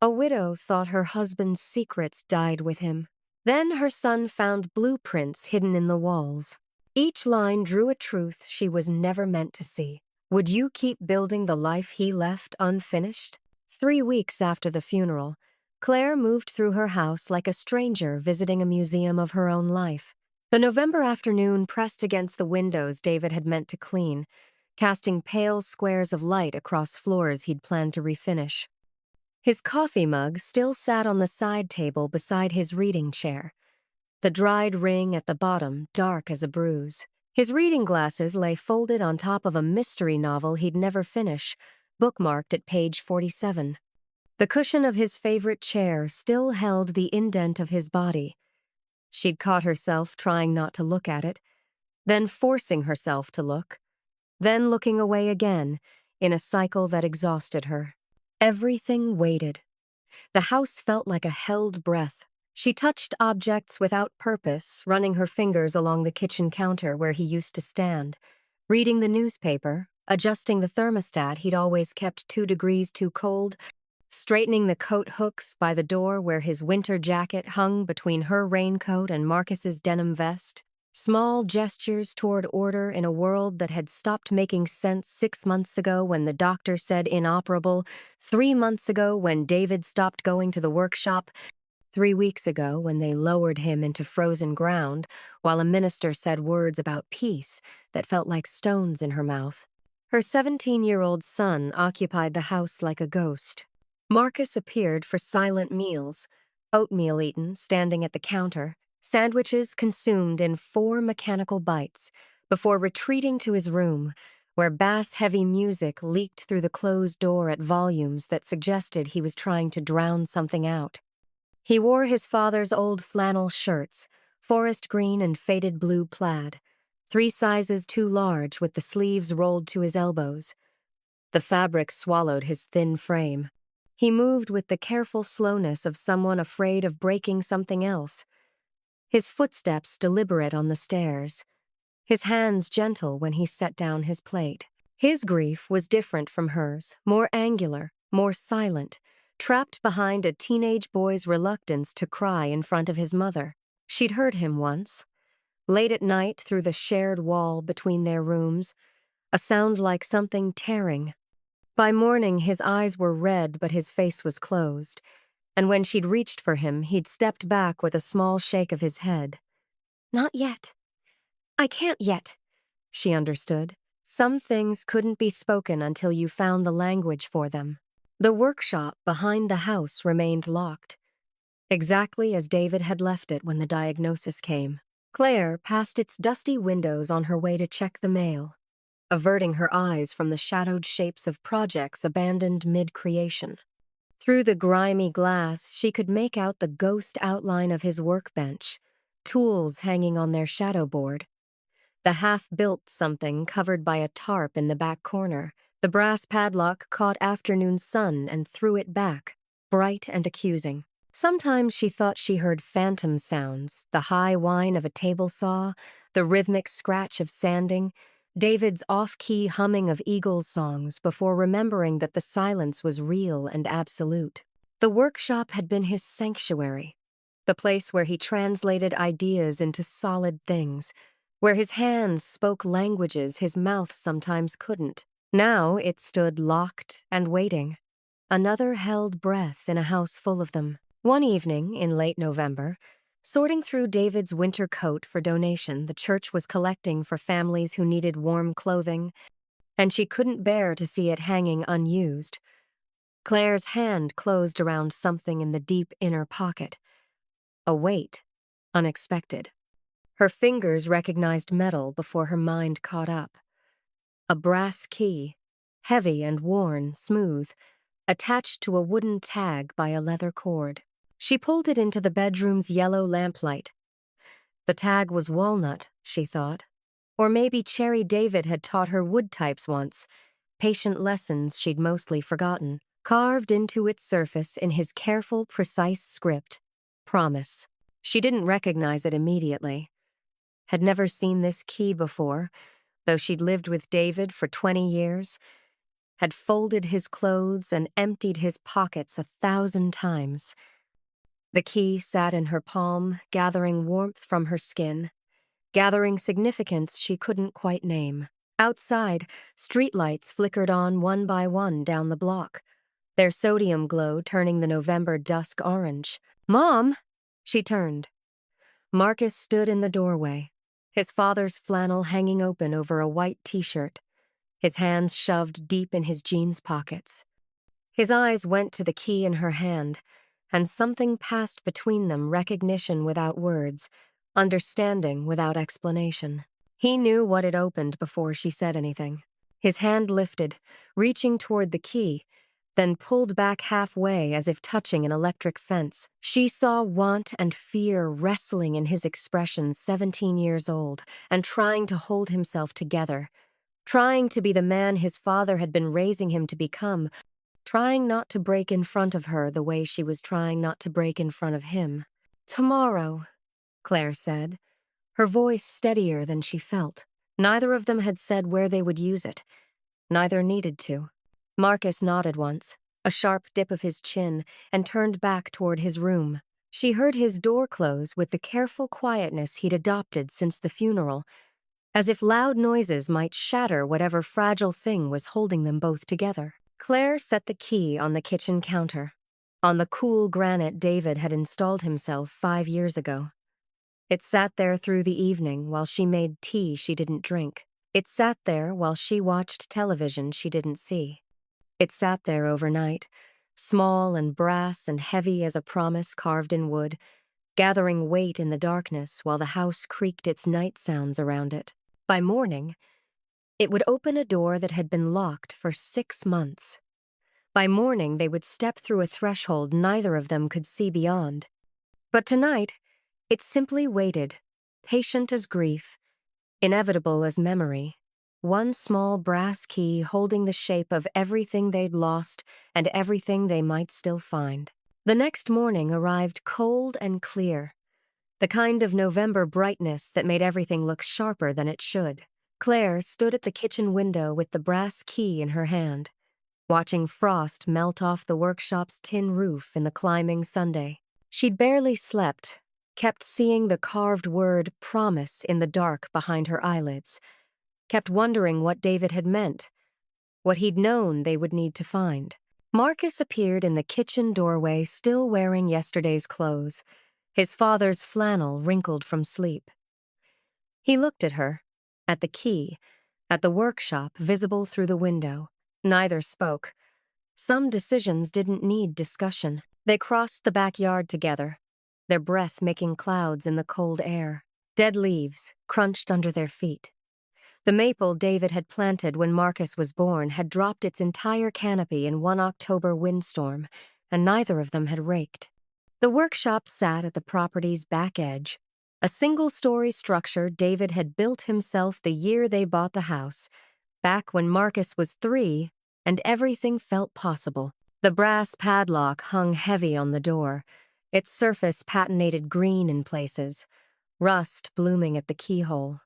A widow thought her husband's secrets died with him. Then her son found blueprints hidden in the walls. Each line drew a truth she was never meant to see. Would you keep building the life he left unfinished? 3 weeks after the funeral, Claire moved through her house like a stranger visiting a museum of her own life. The November afternoon pressed against the windows David had meant to clean, casting pale squares of light across floors he'd planned to refinish. His coffee mug still sat on the side table beside his reading chair, the dried ring at the bottom dark as a bruise. His reading glasses lay folded on top of a mystery novel he'd never finish, bookmarked at page 47. The cushion of his favorite chair still held the indent of his body. She'd caught herself trying not to look at it, then forcing herself to look, then looking away again, in a cycle that exhausted her. Everything waited. The house felt like a held breath. She touched objects without purpose, running her fingers along the kitchen counter where he used to stand, reading the newspaper, adjusting the thermostat he'd always kept 2 degrees too cold, straightening the coat hooks by the door where his winter jacket hung between her raincoat and Marcus's denim vest. Small gestures toward order in a world that had stopped making sense 6 months ago when the doctor said inoperable, 3 months ago when David stopped going to the workshop, 3 weeks ago when they lowered him into frozen ground while a minister said words about peace that felt like stones in her mouth. Her 17-year-old son occupied the house like a ghost. Marcus appeared for silent meals, oatmeal eaten standing at the counter, sandwiches consumed in 4 mechanical bites, before retreating to his room, where bass-heavy music leaked through the closed door at volumes that suggested he was trying to drown something out. He wore his father's old flannel shirts, forest green and faded blue plaid, 3 sizes too large with the sleeves rolled to his elbows. The fabric swallowed his thin frame. He moved with the careful slowness of someone afraid of breaking something else. His footsteps deliberate on the stairs, his hands gentle when he set down his plate. His grief was different from hers, more angular, more silent, trapped behind a teenage boy's reluctance to cry in front of his mother. She'd heard him once, late at night through the shared wall between their rooms, a sound like something tearing. By morning, his eyes were red, but his face was closed, and when she'd reached for him, he'd stepped back with a small shake of his head. "Not yet. I can't yet," she understood. Some things couldn't be spoken until you found the language for them. The workshop behind the house remained locked, exactly as David had left it when the diagnosis came. Claire passed its dusty windows on her way to check the mail, averting her eyes from the shadowed shapes of projects abandoned mid-creation. Through the grimy glass, she could make out the ghost outline of his workbench, tools hanging on their shadow board. The half-built something covered by a tarp in the back corner. The brass padlock caught afternoon sun and threw it back, bright and accusing. Sometimes she thought she heard phantom sounds, the high whine of a table saw, the rhythmic scratch of sanding, David's off-key humming of Eagles songs before remembering that the silence was real and absolute. The workshop had been his sanctuary, the place where he translated ideas into solid things, where his hands spoke languages his mouth sometimes couldn't. Now it stood locked and waiting, another held breath in a house full of them. One evening in late November, sorting through David's winter coat for donation the church was collecting for families who needed warm clothing, and she couldn't bear to see it hanging unused, Claire's hand closed around something in the deep inner pocket. A weight, unexpected. Her fingers recognized metal before her mind caught up. A brass key, heavy and worn, smooth, attached to a wooden tag by a leather cord. She pulled it into the bedroom's yellow lamplight. The tag was walnut, she thought. Or maybe Cherry David had taught her wood types once, patient lessons she'd mostly forgotten, carved into its surface in his careful, precise script. Promise. She didn't recognize it immediately. Had never seen this key before, though she'd lived with David for 20 years, had folded his clothes and emptied his pockets 1,000 times. The key sat in her palm, gathering warmth from her skin, gathering significance she couldn't quite name. Outside, streetlights flickered on one by one down the block, their sodium glow turning the November dusk orange. "Mom!" She turned. Marcus stood in the doorway, his father's flannel hanging open over a white t-shirt, his hands shoved deep in his jeans pockets. His eyes went to the key in her hand, and something passed between them, recognition without words, understanding without explanation. He knew what it opened before she said anything. His hand lifted, reaching toward the key, then pulled back halfway as if touching an electric fence. She saw want and fear wrestling in his expression, 17 years old, and trying to hold himself together, trying to be the man his father had been raising him to become, trying not to break in front of her the way she was trying not to break in front of him. "Tomorrow," Claire said, her voice steadier than she felt. Neither of them had said where they would use it. Neither needed to. Marcus nodded once, a sharp dip of his chin, and turned back toward his room. She heard his door close with the careful quietness he'd adopted since the funeral, as if loud noises might shatter whatever fragile thing was holding them both together. Claire set the key on the kitchen counter, on the cool granite David had installed himself 5 years ago. It sat there through the evening while she made tea she didn't drink. It sat there while she watched television she didn't see. It sat there overnight, small and brass and heavy as a promise carved in wood, gathering weight in the darkness while the house creaked its night sounds around it. By morning, it would open a door that had been locked for 6 months. By morning, they would step through a threshold neither of them could see beyond. But tonight, it simply waited, patient as grief, inevitable as memory, one small brass key holding the shape of everything they'd lost and everything they might still find. The next morning arrived cold and clear, the kind of November brightness that made everything look sharper than it should. Claire stood at the kitchen window with the brass key in her hand, watching frost melt off the workshop's tin roof in the climbing Sunday. She'd barely slept, kept seeing the carved word promise in the dark behind her eyelids, kept wondering what David had meant, what he'd known they would need to find. Marcus appeared in the kitchen doorway still wearing yesterday's clothes, his father's flannel wrinkled from sleep. He looked at her, at the key, at the workshop visible through the window. Neither spoke. Some decisions didn't need discussion. They crossed the backyard together, their breath making clouds in the cold air. Dead leaves crunched under their feet. The maple David had planted when Marcus was born had dropped its entire canopy in one October windstorm, and neither of them had raked. The workshop sat at the property's back edge, a single-story structure David had built himself the year they bought the house, back when Marcus was 3 and everything felt possible. The brass padlock hung heavy on the door, its surface patinated green in places, rust blooming at the keyhole.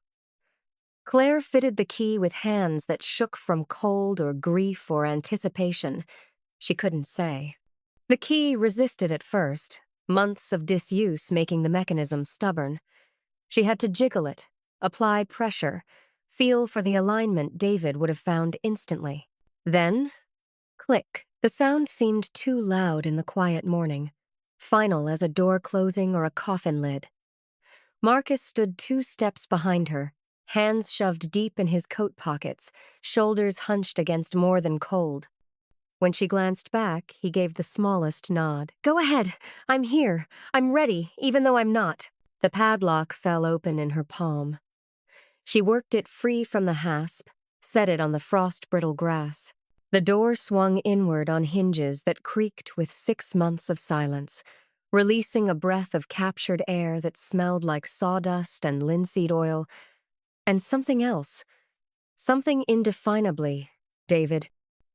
Claire fitted the key with hands that shook from cold or grief or anticipation. She couldn't say. The key resisted at first, months of disuse making the mechanism stubborn. She had to jiggle it, apply pressure, feel for the alignment David would have found instantly. Then, click. The sound seemed too loud in the quiet morning, final as a door closing or a coffin lid. Marcus stood 2 steps behind her, hands shoved deep in his coat pockets, shoulders hunched against more than cold. When she glanced back, he gave the smallest nod. "Go ahead. I'm here. I'm ready, even though I'm not." The padlock fell open in her palm. She worked it free from the hasp, set it on the frost-brittle grass. The door swung inward on hinges that creaked with 6 months of silence, releasing a breath of captured air that smelled like sawdust and linseed oil, and something else, something indefinably David,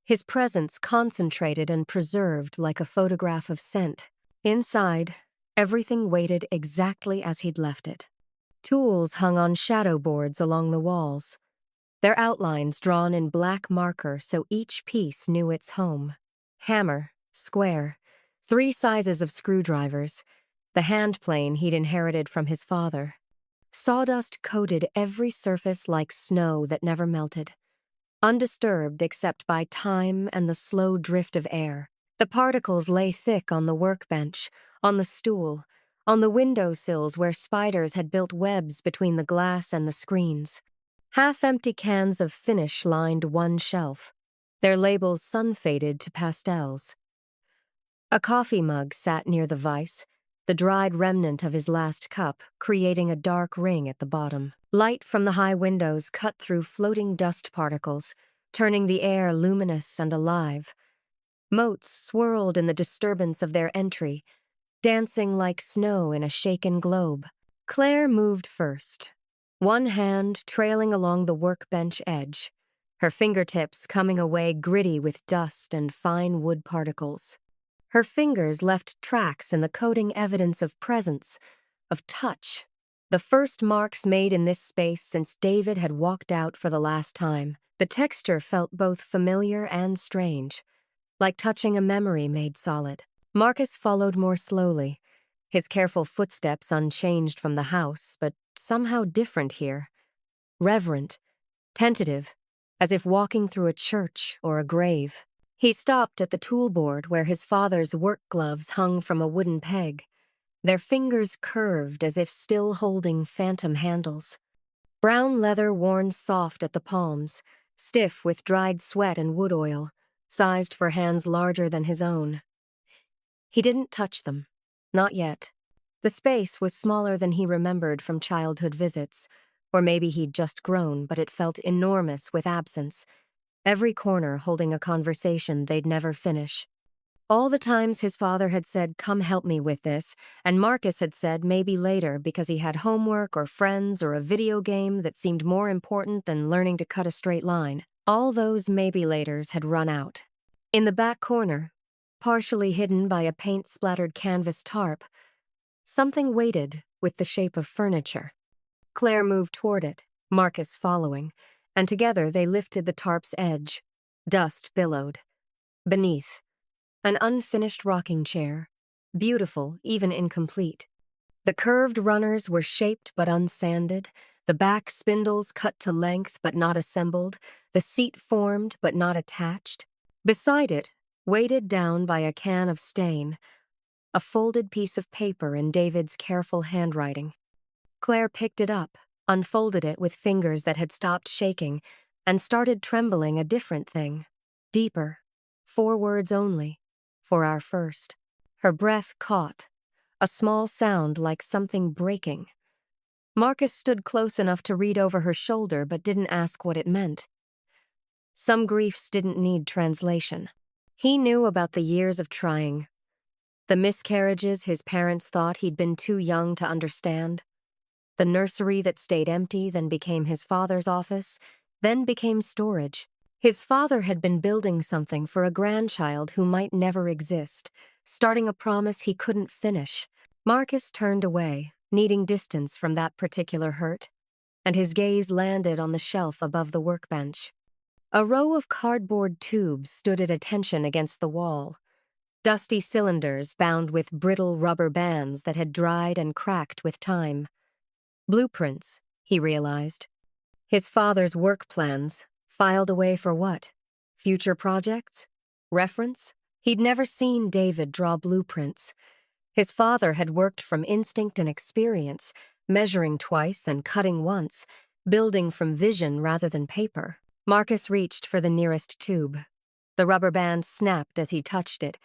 his presence concentrated and preserved like a photograph of scent. Inside, everything waited exactly as he'd left it. Tools hung on shadow boards along the walls. their outlines drawn in black marker so each piece knew its home. Hammer, square, 3 sizes of screwdrivers, the hand plane he'd inherited from his father. Sawdust coated every surface like snow that never melted, undisturbed except by time and the slow drift of air. The particles lay thick on the workbench, on the stool, on the windowsills where spiders had built webs between the glass and the screens. Half-empty cans of finish lined one shelf, their labels sun-faded to pastels. A coffee mug sat near the vise, the dried remnant of his last cup creating a dark ring at the bottom. Light from the high windows cut through floating dust particles, turning the air luminous and alive. Motes swirled in the disturbance of their entry, dancing like snow in a shaken globe. Claire moved first, one hand trailing along the workbench edge, her fingertips coming away gritty with dust and fine wood particles. Her fingers left tracks in the coating evidence of presence, of touch, the first marks made in this space since David had walked out for the last time. The texture felt both familiar and strange, like touching a memory made solid. Marcus followed more slowly, his careful footsteps unchanged from the house, but somehow different here. Reverent, tentative, as if walking through a church or a grave. He stopped at the toolboard where his father's work gloves hung from a wooden peg, their fingers curved as if still holding phantom handles. Brown leather worn soft at the palms, stiff with dried sweat and wood oil, sized for hands larger than his own. He didn't touch them. Not yet. The space was smaller than he remembered from childhood visits, or maybe he'd just grown, but it felt enormous with absence, every corner holding a conversation they'd never finish. All the times his father had said, "Come help me with this," and Marcus had said maybe later because he had homework or friends or a video game that seemed more important than learning to cut a straight line. All those maybe laters had run out. In the back corner, partially hidden by a paint-splattered canvas tarp, something waited with the shape of furniture. Claire moved toward it, Marcus following, and together they lifted the tarp's edge. Dust billowed. Beneath, an unfinished rocking chair, beautiful, even incomplete. The curved runners were shaped but unsanded, the back spindles cut to length but not assembled, the seat formed but not attached. Beside it, weighted down by a can of stain, a folded piece of paper in David's careful handwriting. Claire picked it up, unfolded it with fingers that had stopped shaking, and started trembling a different thing. Deeper. 4 words only. For our first. Her breath caught. A small sound like something breaking. Marcus stood close enough to read over her shoulder but didn't ask what it meant. Some griefs didn't need translation. He knew about the years of trying. The miscarriages his parents thought he'd been too young to understand. The nursery that stayed empty, then became his father's office, then became storage. His father had been building something for a grandchild who might never exist, starting a promise he couldn't finish. Marcus turned away, needing distance from that particular hurt, and his gaze landed on the shelf above the workbench. A row of cardboard tubes stood at attention against the wall, dusty cylinders bound with brittle rubber bands that had dried and cracked with time. Blueprints, he realized. His father's work plans, filed away for what? Future projects? Reference? He'd never seen David draw blueprints. His father had worked from instinct and experience, measuring twice and cutting once, building from vision rather than paper. Marcus reached for the nearest tube. The rubber band snapped as he touched it,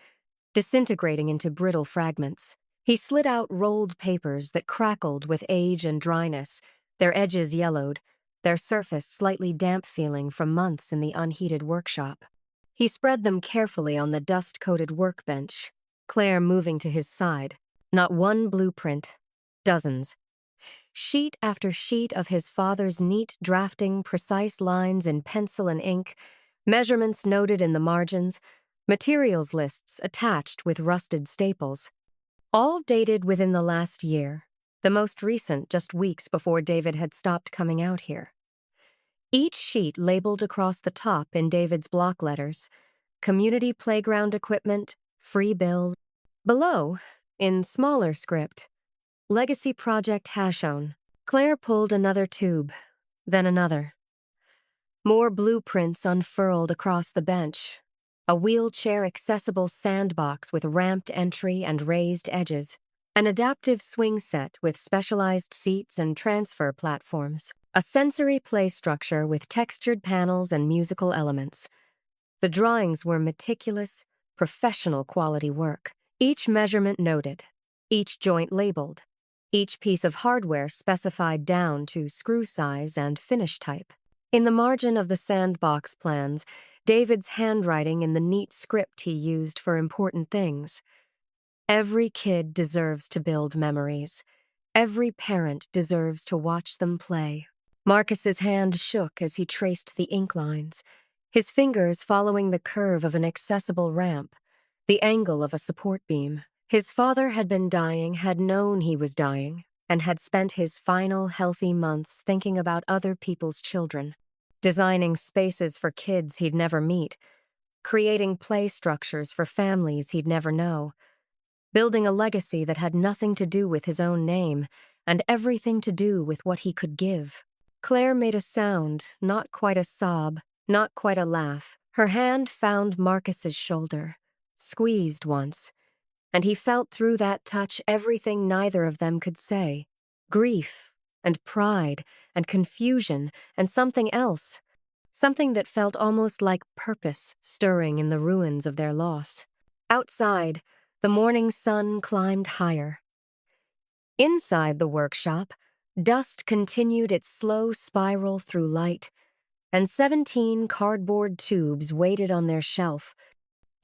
disintegrating into brittle fragments. He slid out rolled papers that crackled with age and dryness, their edges yellowed, their surface slightly damp-feeling from months in the unheated workshop. He spread them carefully on the dust-coated workbench, Claire moving to his side. Not one blueprint. Dozens. Sheet after sheet of his father's neat drafting, precise lines in pencil and ink, measurements noted in the margins, materials lists attached with rusted staples. All dated within the last year, the most recent just weeks before David had stopped coming out here. each sheet labeled across the top in David's block letters: community playground equipment, free build. Below, in smaller script, legacy project Hashone. Claire pulled another tube, then another. More blueprints unfurled across the bench. A wheelchair-accessible sandbox with ramped entry and raised edges. An adaptive swing set with specialized seats and transfer platforms. A sensory play structure with textured panels and musical elements. The drawings were meticulous, professional quality work. Each measurement noted, each joint labeled, each piece of hardware specified down to screw size and finish type. In the margin of the sandbox plans, David's handwriting in the neat script he used for important things. Every kid deserves to build memories. Every parent deserves to watch them play. Marcus's hand shook as he traced the ink lines, his fingers following the curve of an accessible ramp, the angle of a support beam. His father had been dying, had known he was dying, and had spent his final healthy months thinking about other people's children, designing spaces for kids he'd never meet, creating play structures for families he'd never know, building a legacy that had nothing to do with his own name and everything to do with what he could give. Claire made a sound, not quite a sob, not quite a laugh. Her hand found Marcus's shoulder, squeezed once, and he felt through that touch everything neither of them could say. Grief, and pride, and confusion, and something else. Something that felt almost like purpose stirring in the ruins of their loss. Outside, the morning sun climbed higher. Inside the workshop, dust continued its slow spiral through light, and 17 cardboard tubes waited on their shelf,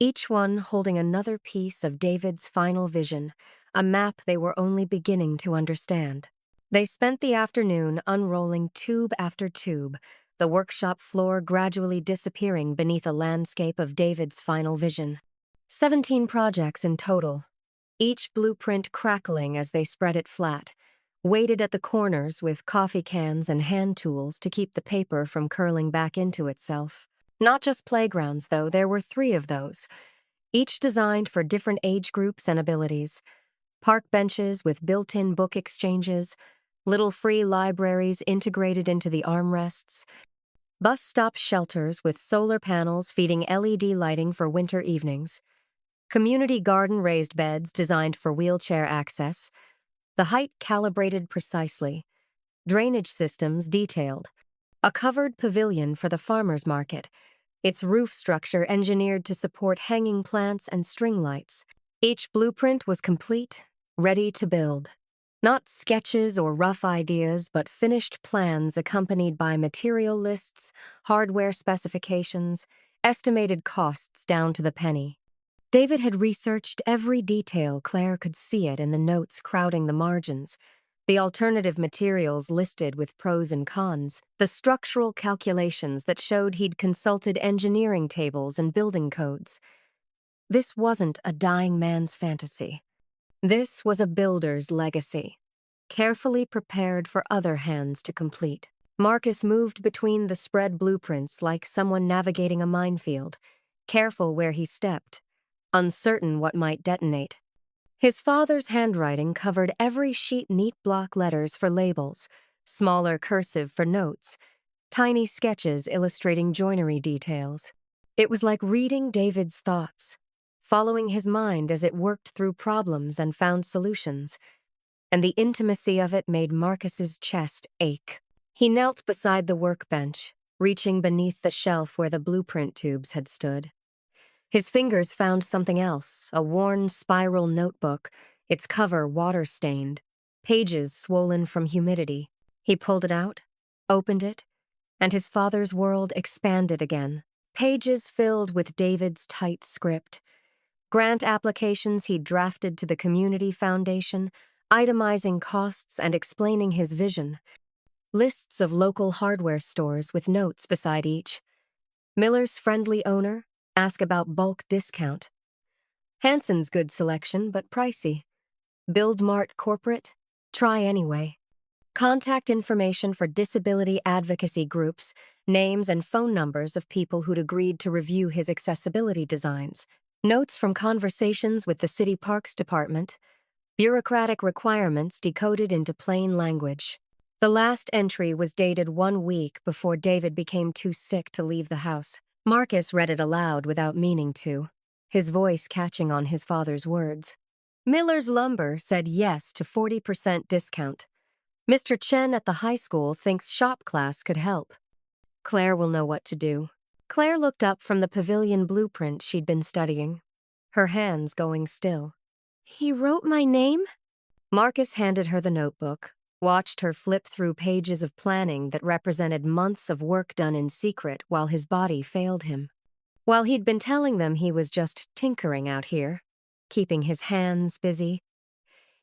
each one holding another piece of David's final vision, a map they were only beginning to understand. They spent the afternoon unrolling tube after tube, the workshop floor gradually disappearing beneath a landscape of David's final vision. 17 projects in total, each blueprint crackling as they spread it flat, weighted at the corners with coffee cans and hand tools to keep the paper from curling back into itself. Not just playgrounds, though, there were 3 of those, each designed for different age groups and abilities. Park benches with built-in book exchanges, little free libraries integrated into the armrests, bus stop shelters with solar panels feeding LED lighting for winter evenings, community garden raised beds designed for wheelchair access, the height calibrated precisely, drainage systems detailed, a covered pavilion for the farmer's market, its roof structure engineered to support hanging plants and string lights. Each blueprint was complete, ready to build. Not sketches or rough ideas, but finished plans accompanied by material lists, hardware specifications, estimated costs down to the penny. David had researched every detail Claire could see it in the notes crowding the margins, the alternative materials listed with pros and cons, the structural calculations that showed he'd consulted engineering tables and building codes. This wasn't a dying man's fantasy. This was a builder's legacy, carefully prepared for other hands to complete. Marcus moved between the spread blueprints like someone navigating a minefield, careful where he stepped, uncertain what might detonate. His father's handwriting covered every sheet neat block letters for labels, smaller cursive for notes, tiny sketches illustrating joinery details. It was like reading David's thoughts, following his mind as it worked through problems and found solutions, and the intimacy of it made Marcus's chest ache. He knelt beside the workbench, reaching beneath the shelf where the blueprint tubes had stood. His fingers found something else, a worn spiral notebook, its cover water-stained, pages swollen from humidity. He pulled it out, opened it, and his father's world expanded again. Pages filled with David's tight script, grant applications he'd drafted to the community foundation, itemizing costs and explaining his vision. Lists of local hardware stores with notes beside each. Miller's friendly owner, ask about bulk discount. Hanson's good selection, but pricey. Build Mart corporate, try anyway. Contact information for disability advocacy groups, names and phone numbers of people who'd agreed to review his accessibility designs, notes from conversations with the city parks department, bureaucratic requirements decoded into plain language. The last entry was dated 1 week before David became too sick to leave the house. Marcus read it aloud without meaning to, his voice catching on his father's words. Miller's Lumber said yes to 40% discount. Mr. Chen at the high school thinks shop class could help. Claire will know what to do. Claire looked up from the pavilion blueprint she'd been studying, her hands going still. He wrote my name? Marcus handed her the notebook, watched her flip through pages of planning that represented months of work done in secret while his body failed him. While he'd been telling them he was just tinkering out here, keeping his hands busy,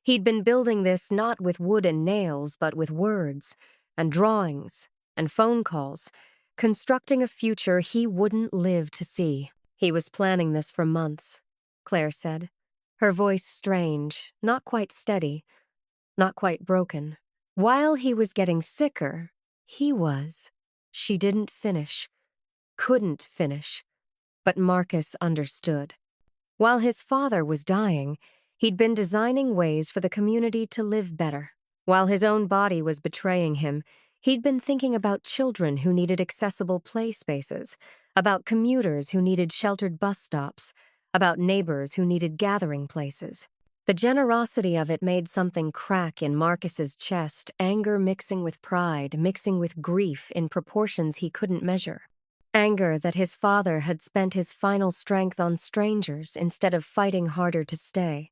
he'd been building this not with wood and nails, but with words and drawings and phone calls, constructing a future he wouldn't live to see. He was planning this for months, Claire said, her voice strange, not quite steady, not quite broken. While he was getting sicker, he was. She didn't finish, couldn't finish, but Marcus understood. While his father was dying, he'd been designing ways for the community to live better. While his own body was betraying him, he'd been thinking about children who needed accessible play spaces, about commuters who needed sheltered bus stops, about neighbors who needed gathering places. The generosity of it made something crack in Marcus's chest, anger mixing with pride, mixing with grief in proportions he couldn't measure. Anger that his father had spent his final strength on strangers instead of fighting harder to stay.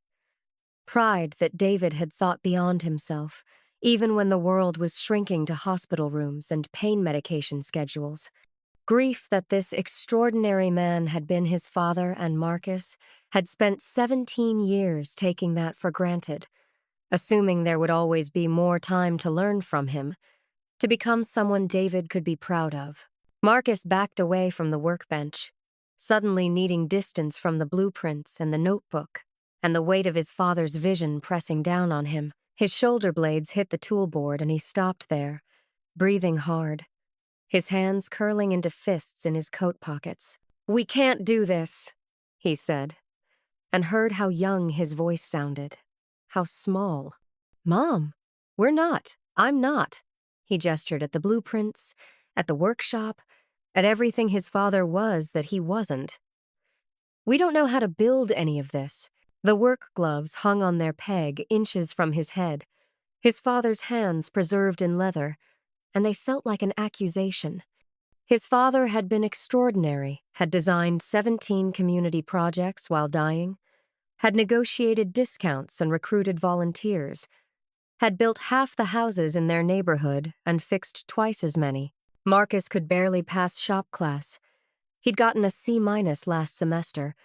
Pride that David had thought beyond himself, even when the world was shrinking to hospital rooms and pain medication schedules. Grief that this extraordinary man had been his father and Marcus had spent 17 years taking that for granted, assuming there would always be more time to learn from him, to become someone David could be proud of. Marcus backed away from the workbench, suddenly needing distance from the blueprints and the notebook, and the weight of his father's vision pressing down on him. His shoulder blades hit the toolboard and he stopped there, breathing hard, his hands curling into fists in his coat pockets. "We can't do this," he said, and heard how young his voice sounded, how small. "Mom, we're not. I'm not." He gestured at the blueprints, at the workshop, at everything his father was that he wasn't. "We don't know how to build any of this." The work gloves hung on their peg inches from his head, his father's hands preserved in leather, and they felt like an accusation. His father had been extraordinary, had designed 17 community projects while dying, had negotiated discounts and recruited volunteers, had built half the houses in their neighborhood and fixed twice as many. Marcus could barely pass shop class. He'd gotten a C- last semester,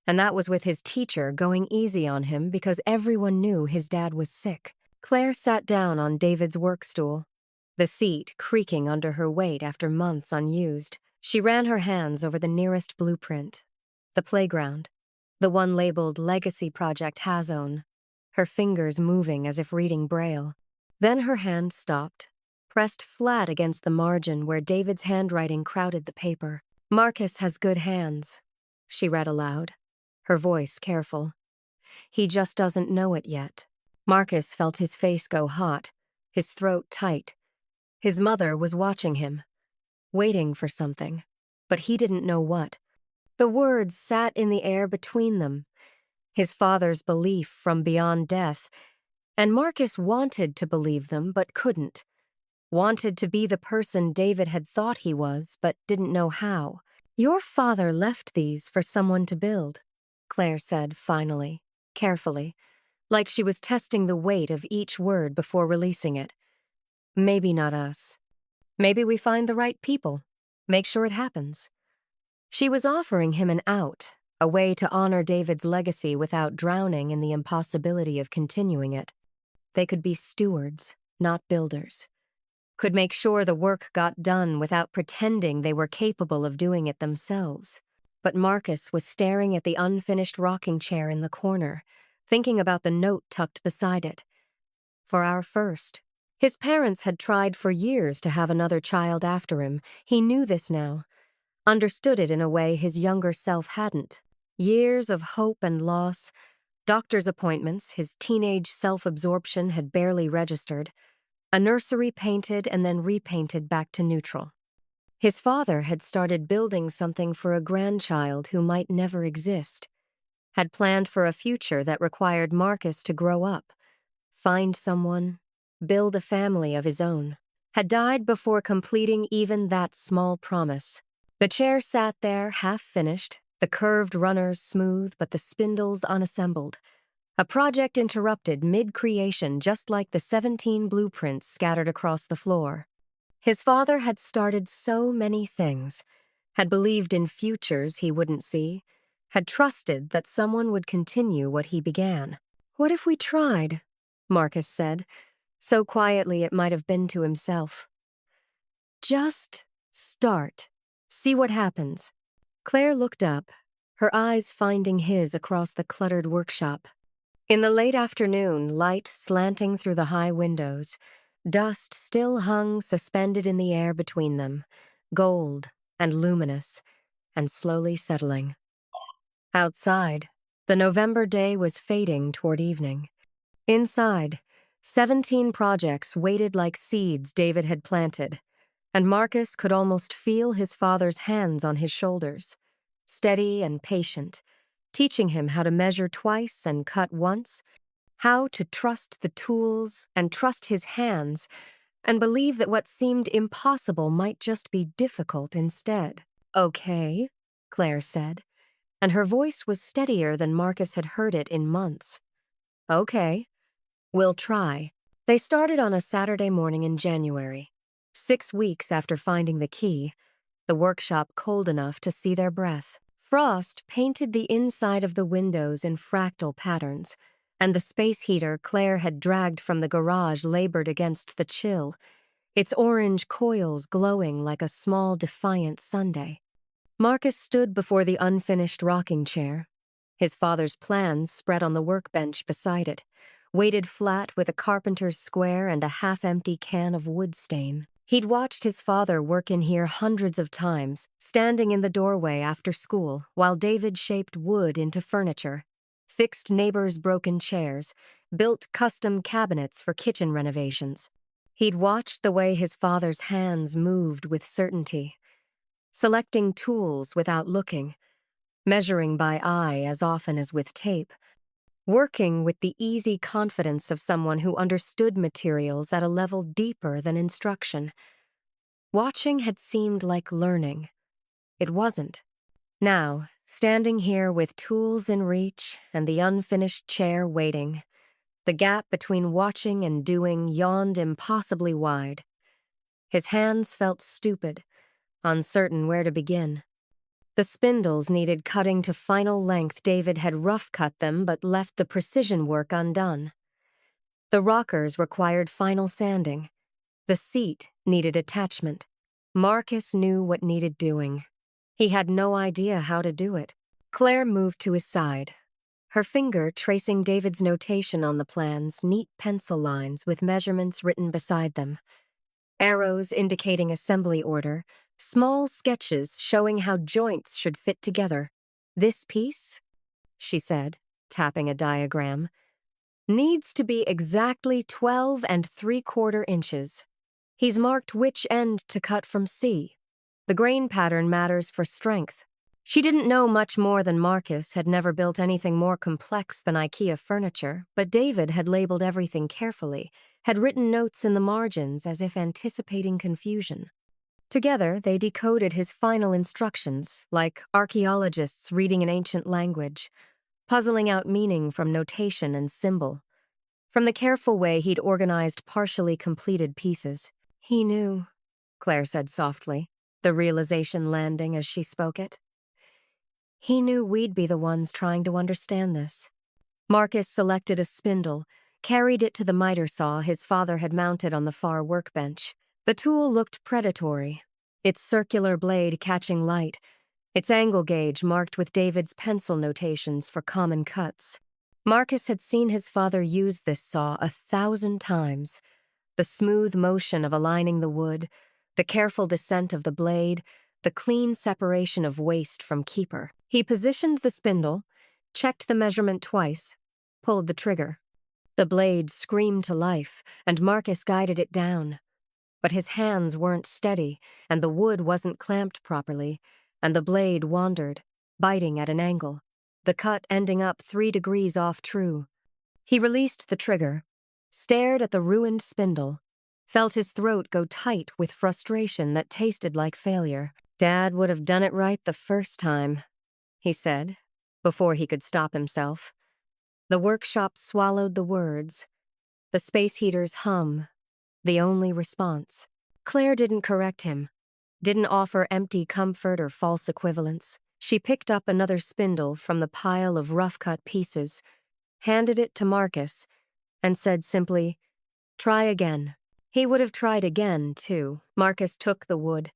and that was with his teacher going easy on him because everyone knew his dad was sick. Claire sat down on David's work stool, the seat creaking under her weight after months unused. She ran her hands over the nearest blueprint, the playground, the one labeled Legacy Project Hazone, her fingers moving as if reading Braille. Then her hand stopped, pressed flat against the margin where David's handwriting crowded the paper. "Marcus has good hands," she read aloud, her voice careful. "He just doesn't know it yet." Marcus felt his face go hot, his throat tight. His mother was watching him, waiting for something, but he didn't know what. The words sat in the air between them, his father's belief from beyond death, and Marcus wanted to believe them but couldn't. Wanted to be the person David had thought he was but didn't know how. "Your father left these for someone to build," Claire said finally, carefully, like she was testing the weight of each word before releasing it. "Maybe not us. Maybe we find the right people. Make sure it happens." She was offering him an out, a way to honor David's legacy without drowning in the impossibility of continuing it. They could be stewards, not builders. Could make sure the work got done without pretending they were capable of doing it themselves. But Marcus was staring at the unfinished rocking chair in the corner, thinking about the note tucked beside it. "For our first, His parents had tried for years to have another child after him. He knew this now, understood it in a way his younger self hadn't. Years of hope and loss, doctor's appointments, his teenage self-absorption had barely registered, a nursery painted and then repainted back to neutral. His father had started building something for a grandchild who might never exist, had planned for a future that required Marcus to grow up, find someone, build a family of his own, had died before completing even that small promise. The chair sat there, half-finished, the curved runners smooth but the spindles unassembled. A project interrupted mid-creation just like the 17 blueprints scattered across the floor. His father had started so many things, had believed in futures he wouldn't see, had trusted that someone would continue what he began. "What if we tried?" Marcus said, so quietly it might have been to himself. "Just start. See what happens." Claire looked up, her eyes finding his across the cluttered workshop. In the late afternoon, light slanting through the high windows, dust still hung suspended in the air between them, gold and luminous, and slowly settling. Outside, the November day was fading toward evening. Inside, 17 projects waited like seeds David had planted, and Marcus could almost feel his father's hands on his shoulders, steady and patient, teaching him how to measure twice and cut once, how to trust the tools and trust his hands, and believe that what seemed impossible might just be difficult instead. "Okay," Claire said, and her voice was steadier than Marcus had heard it in months. "Okay, we'll try." They started on a Saturday morning in January, 6 weeks after finding the key, the workshop cold enough to see their breath. Frost painted the inside of the windows in fractal patterns, and the space heater Claire had dragged from the garage labored against the chill, its orange coils glowing like a small defiant Sunday. Marcus stood before the unfinished rocking chair, his father's plans spread on the workbench beside it, weighted flat with a carpenter's square and a half-empty can of wood stain. He'd watched his father work in here hundreds of times, standing in the doorway after school while David shaped wood into furniture, fixed neighbors' broken chairs, built custom cabinets for kitchen renovations. He'd watched the way his father's hands moved with certainty, selecting tools without looking, measuring by eye as often as with tape, working with the easy confidence of someone who understood materials at a level deeper than instruction. Watching had seemed like learning. It wasn't. Now, standing here with tools in reach and the unfinished chair waiting, the gap between watching and doing yawned impossibly wide. His hands felt stupid, uncertain where to begin. The spindles needed cutting to final length. David had rough-cut them but left the precision work undone. The rockers required final sanding. The seat needed attachment. Marcus knew what needed doing. He had no idea how to do it. Claire moved to his side, her finger tracing David's notation on the plans, neat pencil lines with measurements written beside them. Arrows indicating assembly order, small sketches showing how joints should fit together. "This piece," she said, tapping a diagram, "needs to be exactly 12 3/4 inches. He's marked which end to cut from C. The grain pattern matters for strength." She didn't know much more than Marcus, had never built anything more complex than IKEA furniture, but David had labeled everything carefully, had written notes in the margins as if anticipating confusion. Together, they decoded his final instructions, like archaeologists reading an ancient language, puzzling out meaning from notation and symbol, from the careful way he'd organized partially completed pieces. "He knew," Claire said softly, the realization landing as she spoke it. "He knew we'd be the ones trying to understand this." Marcus selected a spindle, carried it to the miter saw his father had mounted on the far workbench. The tool looked predatory, its circular blade catching light, its angle gauge marked with David's pencil notations for common cuts. Marcus had seen his father use this saw 1,000 times. The smooth motion of aligning the wood, the careful descent of the blade, the clean separation of waste from keeper. He positioned the spindle, checked the measurement twice, pulled the trigger. The blade screamed to life, and Marcus guided it down. But his hands weren't steady, and the wood wasn't clamped properly, and the blade wandered, biting at an angle, the cut ending up 3 degrees off true. He released the trigger, stared at the ruined spindle, felt his throat go tight with frustration that tasted like failure. Dad would have done it right the first time, he said, before he could stop himself. The workshop swallowed the words. The space heater's hum, the only response. Claire didn't correct him, didn't offer empty comfort or false equivalence. She picked up another spindle from the pile of rough-cut pieces, handed it to Marcus, and said simply, "Try again." He would have tried again, too. Marcus took the wood,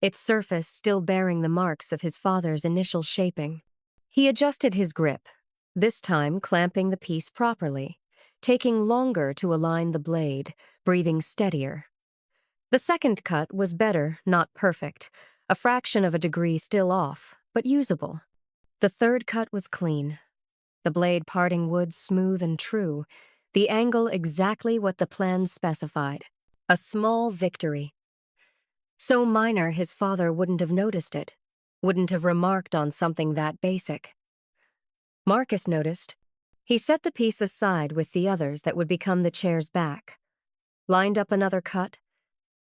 its surface still bearing the marks of his father's initial shaping. He adjusted his grip, this time clamping the piece properly, taking longer to align the blade, breathing steadier. The second cut was better, not perfect, a fraction of a degree still off, but usable. The third cut was clean, the blade parting wood smooth and true, the angle exactly what the plan specified. A small victory. So minor his father wouldn't have noticed it, wouldn't have remarked on something that basic. Marcus noticed. He set the piece aside with the others that would become the chair's back, lined up another cut,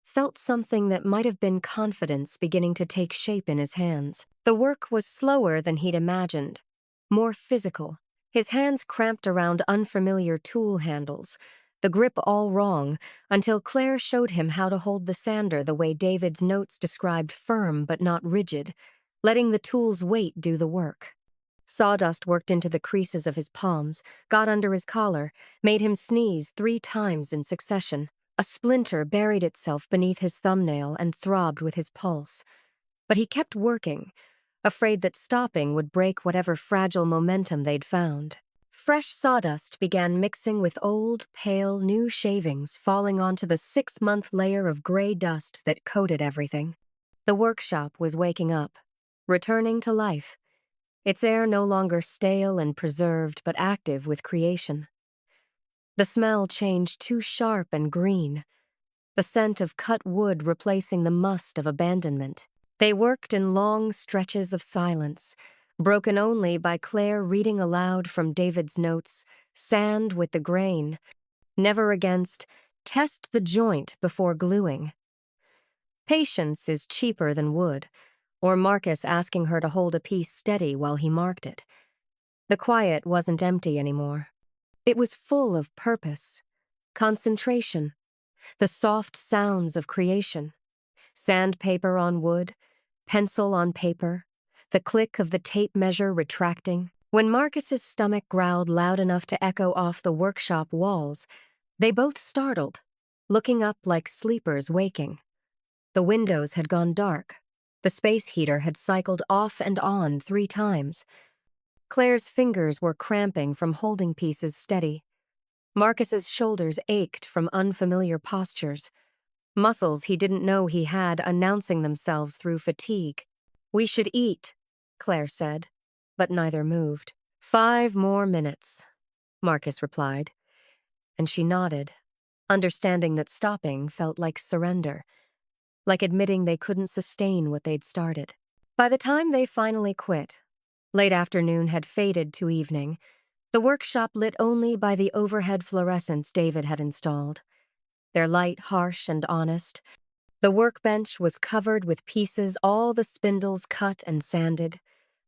felt something that might have been confidence beginning to take shape in his hands. The work was slower than he'd imagined, more physical. His hands cramped around unfamiliar tool handles, the grip all wrong, until Claire showed him how to hold the sander the way David's notes described, firm but not rigid, letting the tool's weight do the work. Sawdust worked into the creases of his palms, got under his collar, made him sneeze 3 times in succession. A splinter buried itself beneath his thumbnail and throbbed with his pulse. But he kept working, afraid that stopping would break whatever fragile momentum they'd found. Fresh sawdust began mixing with old, pale, new shavings, falling onto the 6-month layer of gray dust that coated everything. The workshop was waking up, returning to life, its air no longer stale and preserved but active with creation. The smell changed too sharp and green, the scent of cut wood replacing the must of abandonment. They worked in long stretches of silence, broken only by Claire reading aloud from David's notes, sand with the grain, never against, test the joint before gluing. Patience is cheaper than wood, or Marcus asking her to hold a piece steady while he marked it. The quiet wasn't empty anymore. It was full of purpose, concentration, the soft sounds of creation. Sandpaper on wood, pencil on paper, the click of the tape measure retracting. When Marcus's stomach growled loud enough to echo off the workshop walls, they both startled, looking up like sleepers waking. The windows had gone dark. The space heater had cycled off and on 3 times. Claire's fingers were cramping from holding pieces steady. Marcus's shoulders ached from unfamiliar postures, muscles he didn't know he had announcing themselves through fatigue. "We should eat," Claire said, but neither moved. 5 more minutes, Marcus replied, and she nodded, understanding that stopping felt like surrender, like admitting they couldn't sustain what they'd started. By the time they finally quit, late afternoon had faded to evening, the workshop lit only by the overhead fluorescents David had installed. Their light harsh and honest. The workbench was covered with pieces, all the spindles cut and sanded,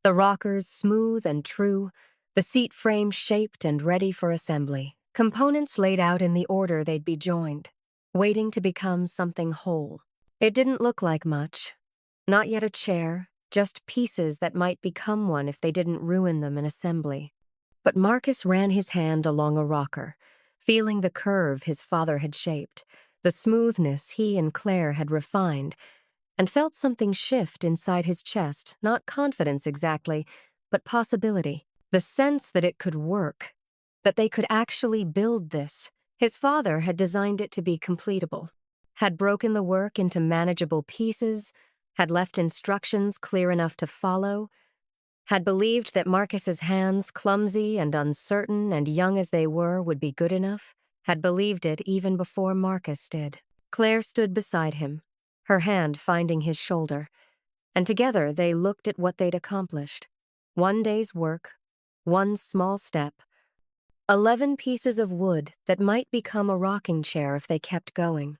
the rockers smooth and true, the seat frame shaped and ready for assembly. Components laid out in the order they'd be joined, waiting to become something whole. It didn't look like much. Not yet a chair, just pieces that might become one if they didn't ruin them in assembly. But Marcus ran his hand along a rocker, feeling the curve his father had shaped, the smoothness he and Claire had refined, and felt something shift inside his chest, not confidence exactly, but possibility. The sense that it could work, that they could actually build this, His father had designed it to be completable, had broken the work into manageable pieces, had left instructions clear enough to follow, had believed that Marcus's hands, clumsy and uncertain and young as they were, would be good enough, had believed it even before Marcus did. Claire stood beside him, her hand finding his shoulder, and together they looked at what they'd accomplished. One day's work, one small step, 11 pieces of wood that might become a rocking chair if they kept going.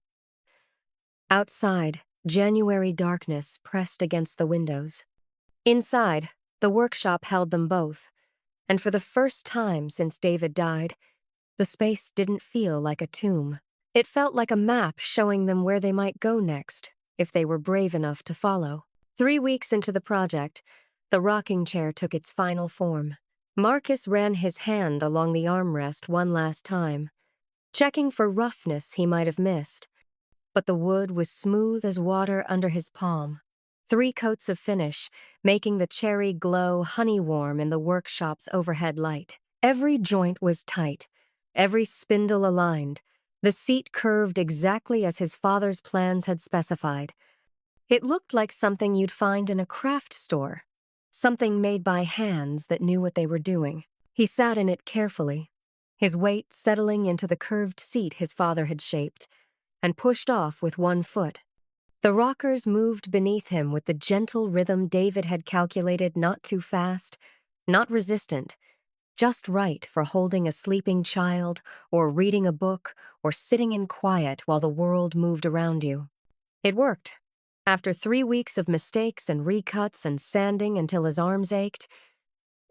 Outside, January darkness pressed against the windows. Inside, the workshop held them both, and for the first time since David died, the space didn't feel like a tomb. It felt like a map showing them where they might go next, if they were brave enough to follow. 3 weeks into the project, the rocking chair took its final form. Marcus ran his hand along the armrest one last time, checking for roughness he might have missed, but the wood was smooth as water under his palm. 3 coats of finish, making the cherry glow honey-warm in the workshop's overhead light. Every joint was tight, every spindle aligned, the seat curved exactly as his father's plans had specified. It looked like something you'd find in a craft store, something made by hands that knew what they were doing. He sat in it carefully, his weight settling into the curved seat his father had shaped, and pushed off with one foot. The rockers moved beneath him with the gentle rhythm David had calculated, not too fast, not resistant, just right for holding a sleeping child, or reading a book, or sitting in quiet while the world moved around you. It worked. After 3 weeks of mistakes and recuts and sanding until his arms ached,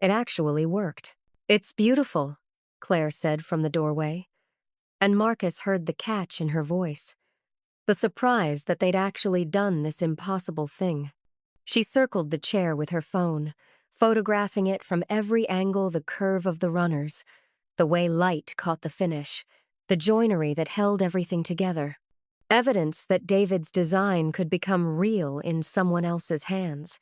it actually worked. "It's beautiful," Claire said from the doorway, and Marcus heard the catch in her voice, the surprise that they'd actually done this impossible thing. She circled the chair with her phone, photographing it from every angle, the curve of the runners, the way light caught the finish, the joinery that held everything together. Evidence that David's design could become real in someone else's hands.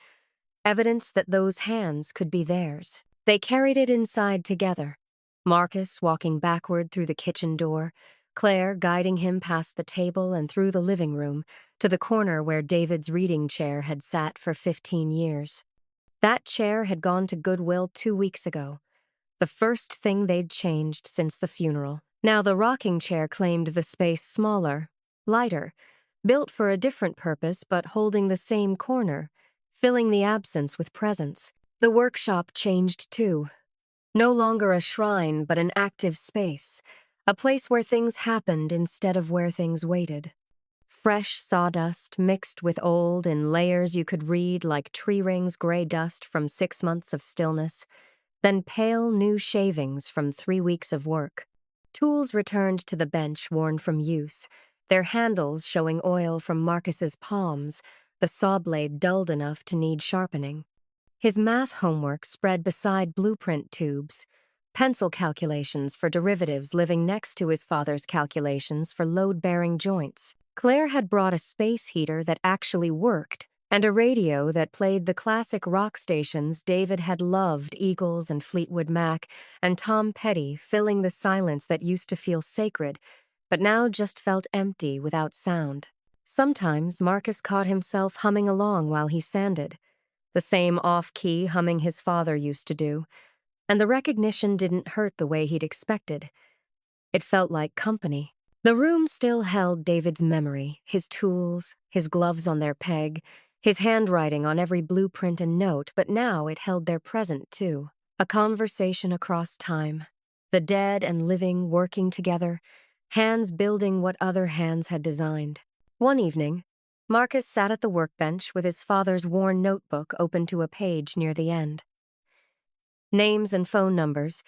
Evidence that those hands could be theirs. They carried it inside together, Marcus walking backward through the kitchen door, Claire guiding him past the table and through the living room to the corner where David's reading chair had sat for 15 years. That chair had gone to Goodwill 2 weeks ago, the first thing they'd changed since the funeral. Now the rocking chair claimed the space smaller, lighter, built for a different purpose but holding the same corner, filling the absence with presence. The workshop changed too. No longer a shrine but an active space, a place where things happened instead of where things waited. Fresh sawdust mixed with old in layers you could read like tree rings gray dust from 6 months of stillness, then pale new shavings from 3 weeks of work. Tools returned to the bench worn from use, their handles showing oil from Marcus's palms, the saw blade dulled enough to need sharpening. His math homework spread beside blueprint tubes, pencil calculations for derivatives living next to his father's calculations for load-bearing joints. Claire had brought a space heater that actually worked, and a radio that played the classic rock stations David had loved, Eagles and Fleetwood Mac, and Tom Petty, filling the silence that used to feel sacred, but now just felt empty without sound. Sometimes Marcus caught himself humming along while he sanded, the same off-key humming his father used to do, and the recognition didn't hurt the way he'd expected. It felt like company. The room still held David's memory, his tools, his gloves on their peg, his handwriting on every blueprint and note, but now it held their present too. A conversation across time. The dead and living working together, hands building what other hands had designed. One evening, Marcus sat at the workbench with his father's worn notebook open to a page near the end. Names and phone numbers,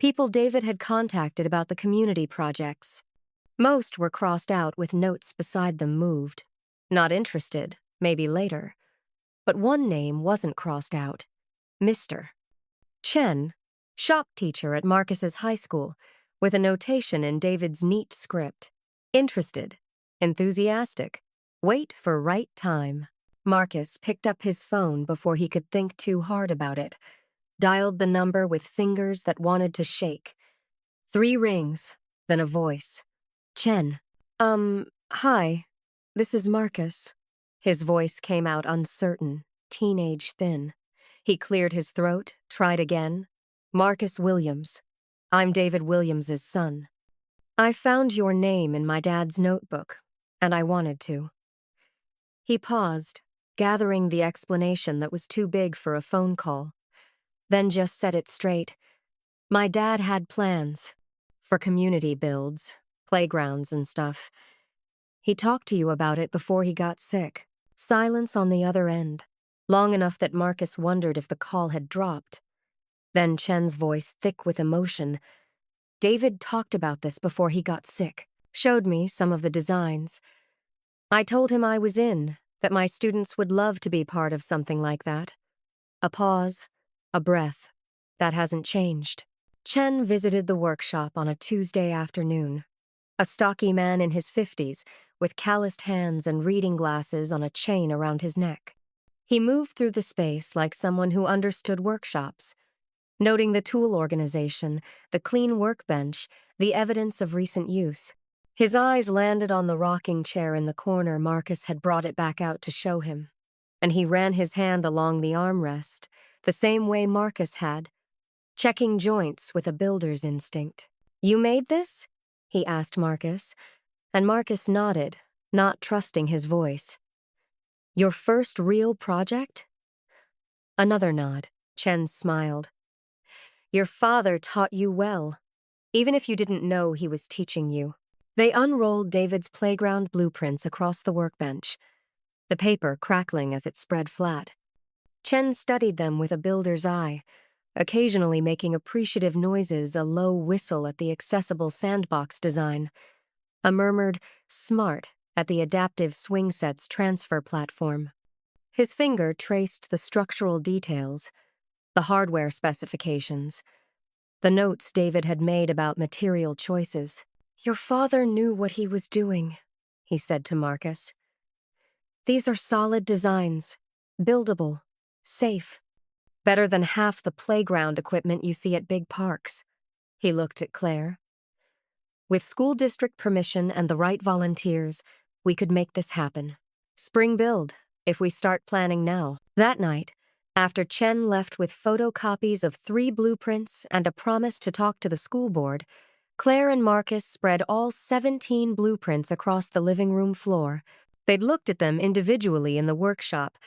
people David had contacted about the community projects. Most were crossed out with notes beside them moved. Not interested, maybe later. But one name wasn't crossed out. Mr. Chen, shop teacher at Marcus's high school, with a notation in David's neat script. Interested, enthusiastic, wait for right time. Marcus picked up his phone before he could think too hard about it, dialed the number with fingers that wanted to shake. 3 rings, Then a voice. Chen. Hi. This is Marcus. His voice came out uncertain, teenage thin. He cleared his throat, tried again. Marcus Williams. I'm David Williams's son. I found your name in my dad's notebook, and I wanted to. He paused, gathering the explanation that was too big for a phone call, then just set it straight. My dad had plans for community builds, playgrounds and stuff. He talked to you about it before he got sick. Silence on the other end, long enough that Marcus wondered if the call had dropped. Then Chen's voice thick with emotion. David talked about this before he got sick, showed me some of the designs. I told him I was in, that my students would love to be part of something like that. A pause, a breath. That hasn't changed. Chen visited the workshop on a Tuesday afternoon. A stocky man in his 50s, with calloused hands and reading glasses on a chain around his neck. He moved through the space like someone who understood workshops, noting the tool organization, the clean workbench, the evidence of recent use. His eyes landed on the rocking chair in the corner Marcus had brought it back out to show him, and he ran his hand along the armrest, the same way Marcus had, checking joints with a builder's instinct. You made this? He asked Marcus, and Marcus nodded, not trusting his voice. Your first real project? Another nod. Chen smiled. Your father taught you well, even if you didn't know he was teaching you. They unrolled David's playground blueprints across the workbench, the paper crackling as it spread flat. Chen studied them with a builder's eye, occasionally making appreciative noises, a low whistle at the accessible sandbox design, a murmured smart at the adaptive swing set's transfer platform. His finger traced the structural details, the hardware specifications, the notes David had made about material choices. Your father knew what he was doing, he said to Marcus. These are solid designs, buildable, safe. Better than half the playground equipment you see at big parks. He looked at Claire. With school district permission and the right volunteers, we could make this happen. Spring build, if we start planning now. That night, after Chen left with photocopies of 3 blueprints and a promise to talk to the school board, Claire and Marcus spread all 17 blueprints across the living room floor. They'd looked at them individually in the workshop,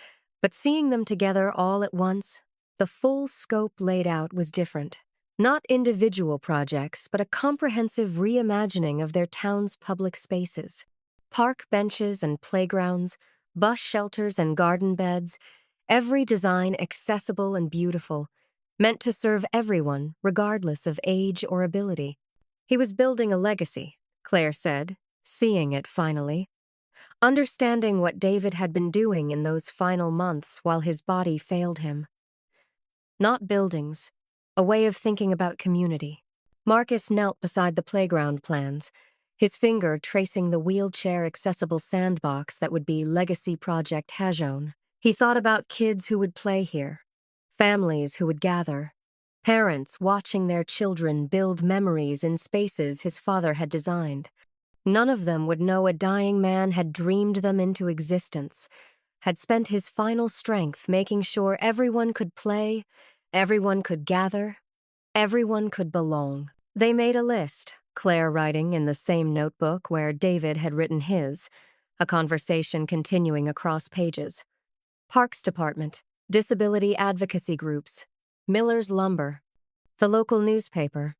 but seeing them together all at once, the full scope laid out was different. Not individual projects, but a comprehensive reimagining of their town's public spaces. Park benches and playgrounds, bus shelters and garden beds, every design accessible and beautiful, meant to serve everyone, regardless of age or ability. He was building a legacy, Claire said, seeing it finally. Understanding what David had been doing in those final months while his body failed him. Not buildings, a way of thinking about community. Marcus knelt beside the playground plans, his finger tracing the wheelchair-accessible sandbox that would be Legacy Project Hajon. He thought about kids who would play here, families who would gather, parents watching their children build memories in spaces his father had designed. None of them would know a dying man had dreamed them into existence, had spent his final strength making sure everyone could play, everyone could gather, everyone could belong. They made a list, Claire writing in the same notebook where David had written his, a conversation continuing across pages. Parks Department, disability advocacy groups, Miller's Lumber, the local newspaper,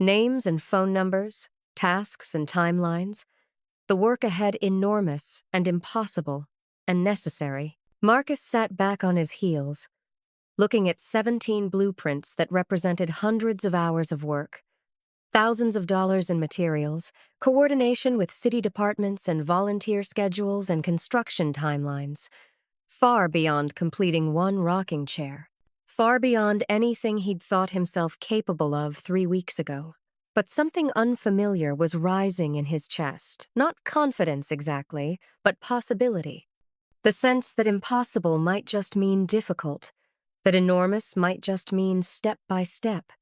names and phone numbers, tasks and timelines, the work ahead enormous and impossible and necessary. Marcus sat back on his heels, looking at 17 blueprints that represented hundreds of hours of work, thousands of dollars in materials, coordination with city departments and volunteer schedules and construction timelines, far beyond completing one rocking chair, far beyond anything he'd thought himself capable of 3 weeks ago. But something unfamiliar was rising in his chest, not confidence exactly, but possibility. The sense that impossible might just mean difficult, that enormous might just mean step by step,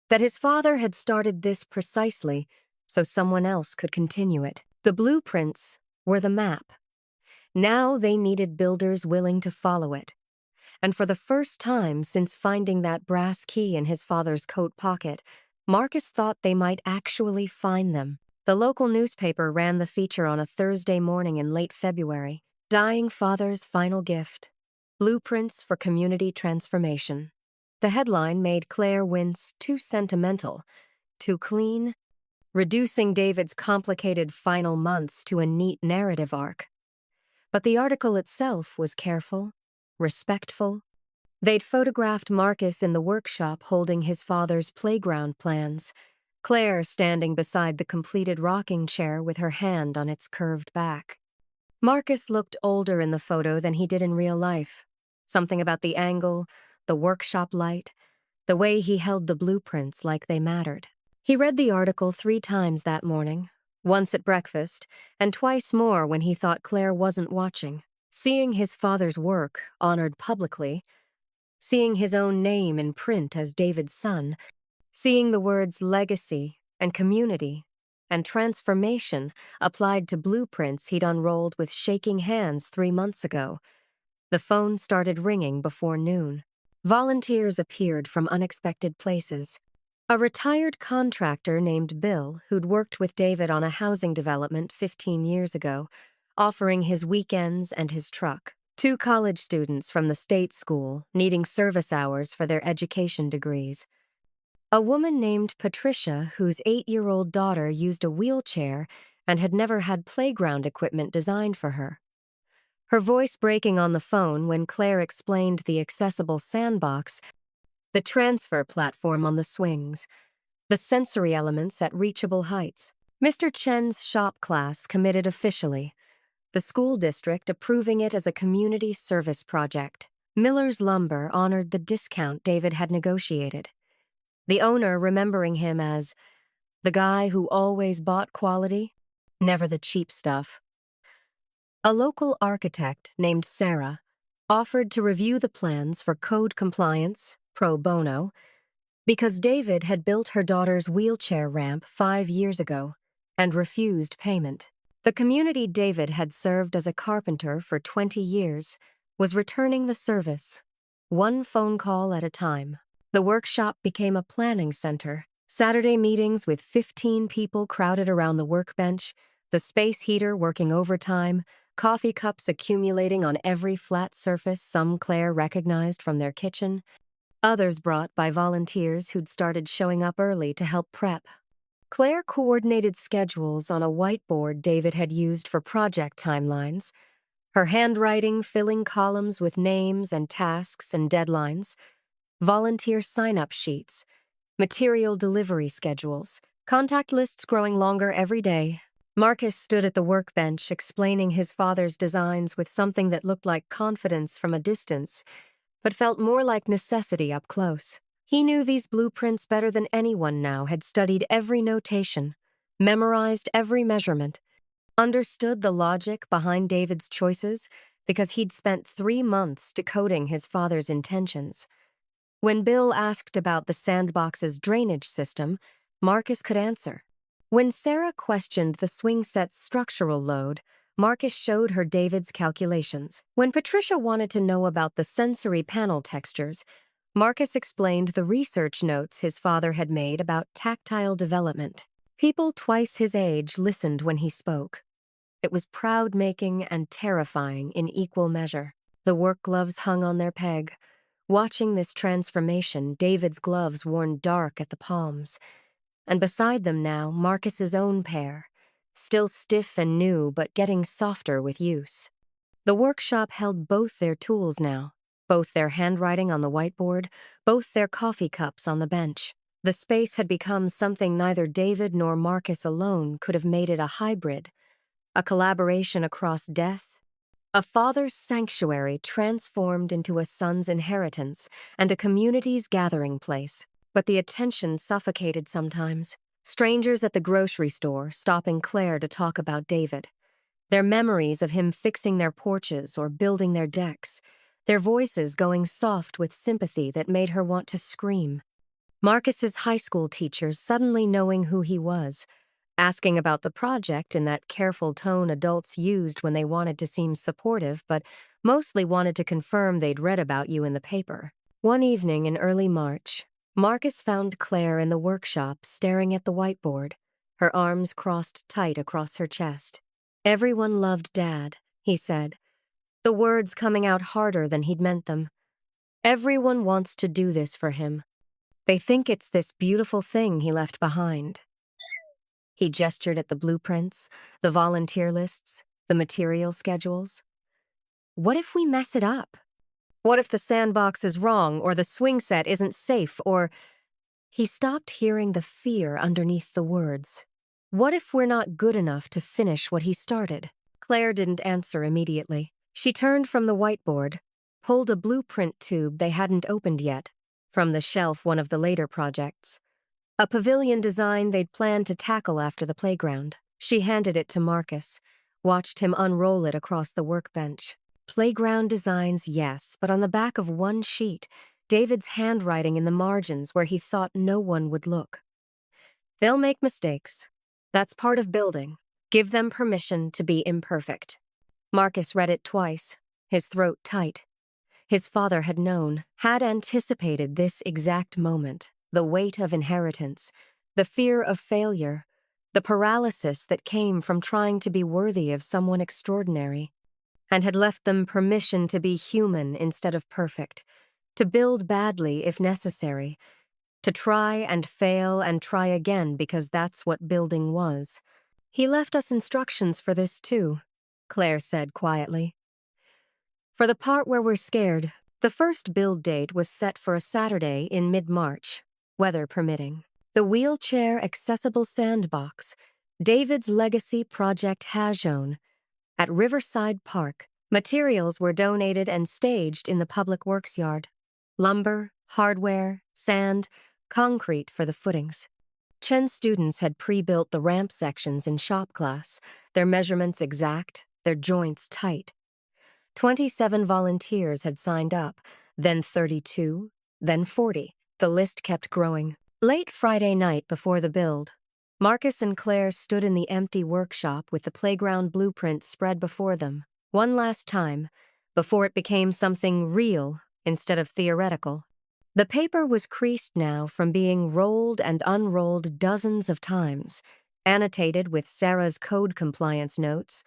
that his father had started this precisely so someone else could continue it. The blueprints were the map. Now they needed builders willing to follow it. And for the first time since finding that brass key in his father's coat pocket, Marcus thought they might actually find them. The local newspaper ran the feature on a Thursday morning in late February. Dying Father's Final Gift. Blueprints for Community Transformation. The headline made Claire wince. Too sentimental, too clean, reducing David's complicated final months to a neat narrative arc. But the article itself was careful, respectful. They'd photographed Marcus in the workshop holding his father's playground plans, Claire standing beside the completed rocking chair with her hand on its curved back. Marcus looked older in the photo than he did in real life. Something about the angle, the workshop light, the way he held the blueprints like they mattered. He read the article 3 times that morning, once at breakfast, and twice more when he thought Claire wasn't watching. Seeing his father's work honored publicly, seeing his own name in print as David's son, seeing the words legacy and community and transformation applied to blueprints he'd unrolled with shaking hands 3 months ago. The phone started ringing before noon. Volunteers appeared from unexpected places. A retired contractor named Bill, who'd worked with David on a housing development 15 years ago, offering his weekends and his truck. 2 college students from the state school, needing service hours for their education degrees. A woman named Patricia, whose 8-year-old daughter used a wheelchair and had never had playground equipment designed for her. Her voice breaking on the phone when Claire explained the accessible sandbox, the transfer platform on the swings, the sensory elements at reachable heights. Mr. Chen's shop class committed officially, the school district approving it as a community service project. Miller's Lumber honored the discount David had negotiated, the owner remembering him as the guy who always bought quality, never the cheap stuff. A local architect named Sarah offered to review the plans for code compliance, pro bono, because David had built her daughter's wheelchair ramp 5 years ago and refused payment. The community David had served as a carpenter for 20 years was returning the service, 1 phone call at a time. The workshop became a planning center. Saturday meetings with 15 people crowded around the workbench, the space heater working overtime, coffee cups accumulating on every flat surface some Claire recognized from their kitchen, others brought by volunteers who'd started showing up early to help prep. Claire coordinated schedules on a whiteboard David had used for project timelines, her handwriting filling columns with names and tasks and deadlines, volunteer sign-up sheets, material delivery schedules, contact lists growing longer every day. Marcus stood at the workbench explaining his father's designs with something that looked like confidence from a distance, but felt more like necessity up close. He knew these blueprints better than anyone now, had studied every notation, memorized every measurement, understood the logic behind David's choices because he'd spent 3 months decoding his father's intentions. When Bill asked about the sandbox's drainage system, Marcus could answer. When Sarah questioned the swing set's structural load, Marcus showed her David's calculations. When Patricia wanted to know about the sensory panel textures, Marcus explained the research notes his father had made about tactile development. People twice his age listened when he spoke. It was proud-making and terrifying in equal measure. The work gloves hung on their peg. Watching this transformation, David's gloves worn dark at the palms, and beside them now, Marcus's own pair, still stiff and new but getting softer with use. The workshop held both their tools now, both their handwriting on the whiteboard, both their coffee cups on the bench. The space had become something neither David nor Marcus alone could have made it a hybrid, a collaboration across death, a father's sanctuary transformed into a son's inheritance and a community's gathering place. But the attention suffocated sometimes. Strangers at the grocery store stopping Claire to talk about David. Their memories of him fixing their porches or building their decks. Their voices going soft with sympathy that made her want to scream. Marcus's high school teachers suddenly knowing who he was, asking about the project in that careful tone adults used when they wanted to seem supportive but mostly wanted to confirm they'd read about you in the paper. One evening in early March, Marcus found Claire in the workshop staring at the whiteboard, her arms crossed tight across her chest. "Everyone loved Dad," he said, the words coming out harder than he'd meant them. "Everyone wants to do this for him. They think it's this beautiful thing he left behind." He gestured at the blueprints, the volunteer lists, the material schedules. "What if we mess it up? What if the sandbox is wrong, or the swing set isn't safe, or—" He stopped hearing the fear underneath the words. "What if we're not good enough to finish what he started?" Claire didn't answer immediately. She turned from the whiteboard, pulled a blueprint tube they hadn't opened yet, from the shelf one of the later projects. A pavilion design they'd planned to tackle after the playground. She handed it to Marcus, watched him unroll it across the workbench. Playground designs, yes, but on the back of one sheet, David's handwriting in the margins where he thought no one would look. "They'll make mistakes. That's part of building. Give them permission to be imperfect." Marcus read it twice, his throat tight. His father had known, had anticipated this exact moment, the weight of inheritance, the fear of failure, the paralysis that came from trying to be worthy of someone extraordinary, and had left them permission to be human instead of perfect, to build badly if necessary, to try and fail and try again because that's what building was. "He left us instructions for this too," Claire said quietly. "For the part where we're scared, the first build date was set for a Saturday in mid-March, weather permitting. The wheelchair-accessible sandbox, David's legacy project Hajon, at Riverside Park. Materials were donated and staged in the public works yard. Lumber, hardware, sand, concrete for the footings. Chen's students had pre-built the ramp sections in shop class, their measurements exact, their joints tight. 27 volunteers had signed up, then 32, then 40. The list kept growing. Late Friday night before the build, Marcus and Claire stood in the empty workshop with the playground blueprint spread before them, one last time, before it became something real instead of theoretical. The paper was creased now from being rolled and unrolled dozens of times, annotated with Sarah's code compliance notes,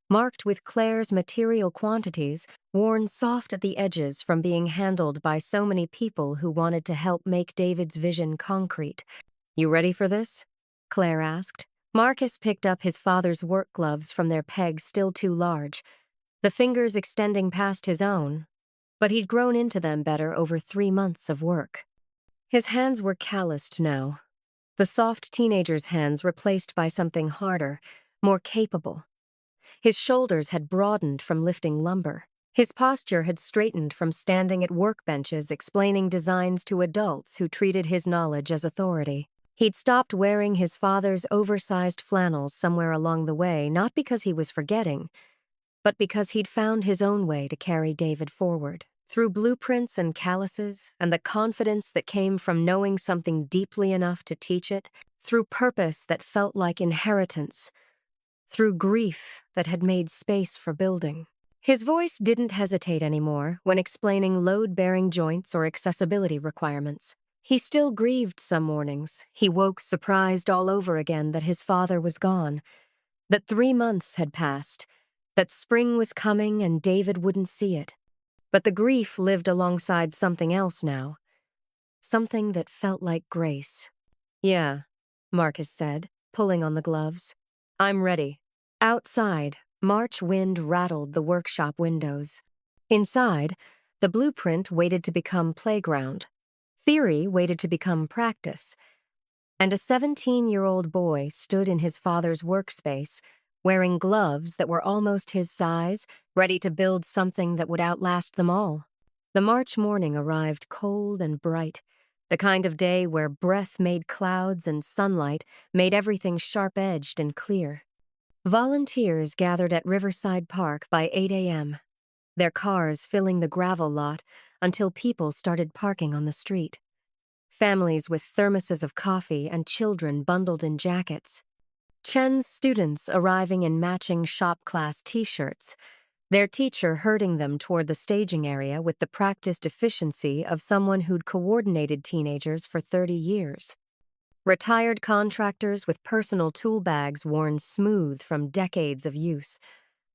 marked with Claire's material quantities, worn soft at the edges from being handled by so many people who wanted to help make David's vision concrete. "You ready for this?" Claire asked. Marcus picked up his father's work gloves from their pegs still too large, the fingers extending past his own, but he'd grown into them better over 3 months of work. His hands were calloused now, the soft teenager's hands replaced by something harder, more capable. His shoulders had broadened from lifting lumber. His posture had straightened from standing at workbenches explaining designs to adults who treated his knowledge as authority. He'd stopped wearing his father's oversized flannels somewhere along the way, not because he was forgetting, but because he'd found his own way to carry David forward. Through blueprints and calluses, and the confidence that came from knowing something deeply enough to teach it, through purpose that felt like inheritance, through grief that had made space for building. His voice didn't hesitate anymore when explaining load-bearing joints or accessibility requirements. He still grieved some mornings. He woke surprised all over again that his father was gone, that 3 months had passed, that spring was coming and David wouldn't see it. But the grief lived alongside something else now, something that felt like grace. "Yeah," Marcus said, pulling on the gloves. "I'm ready." Outside, March wind rattled the workshop windows. Inside, the blueprint waited to become playground. Theory waited to become practice. And a 17-year-old boy stood in his father's workspace, wearing gloves that were almost his size, ready to build something that would outlast them all. The March morning arrived cold and bright, the kind of day where breath made clouds and sunlight made everything sharp-edged and clear. Volunteers gathered at Riverside Park by 8 a.m., their cars filling the gravel lot until people started parking on the street. Families with thermoses of coffee and children bundled in jackets. Chen's students arriving in matching shop class t-shirts, their teacher herding them toward the staging area with the practiced efficiency of someone who'd coordinated teenagers for 30 years. Retired contractors with personal tool bags worn smooth from decades of use,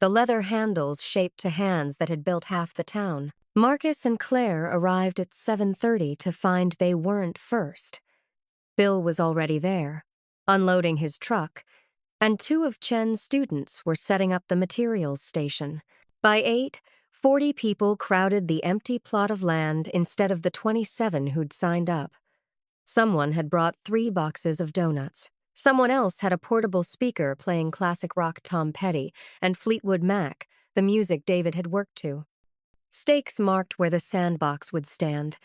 the leather handles shaped to hands that had built half the town. Marcus and Claire arrived at 7:30 to find they weren't first. Bill was already there, unloading his truck, and 2 of Chen's students were setting up the materials station. By 8, 40 people crowded the empty plot of land instead of the 27 who'd signed up. Someone had brought 3 boxes of donuts. Someone else had a portable speaker playing classic rock Tom Petty and Fleetwood Mac, the music David had worked to. Stakes marked where the sandbox would stand,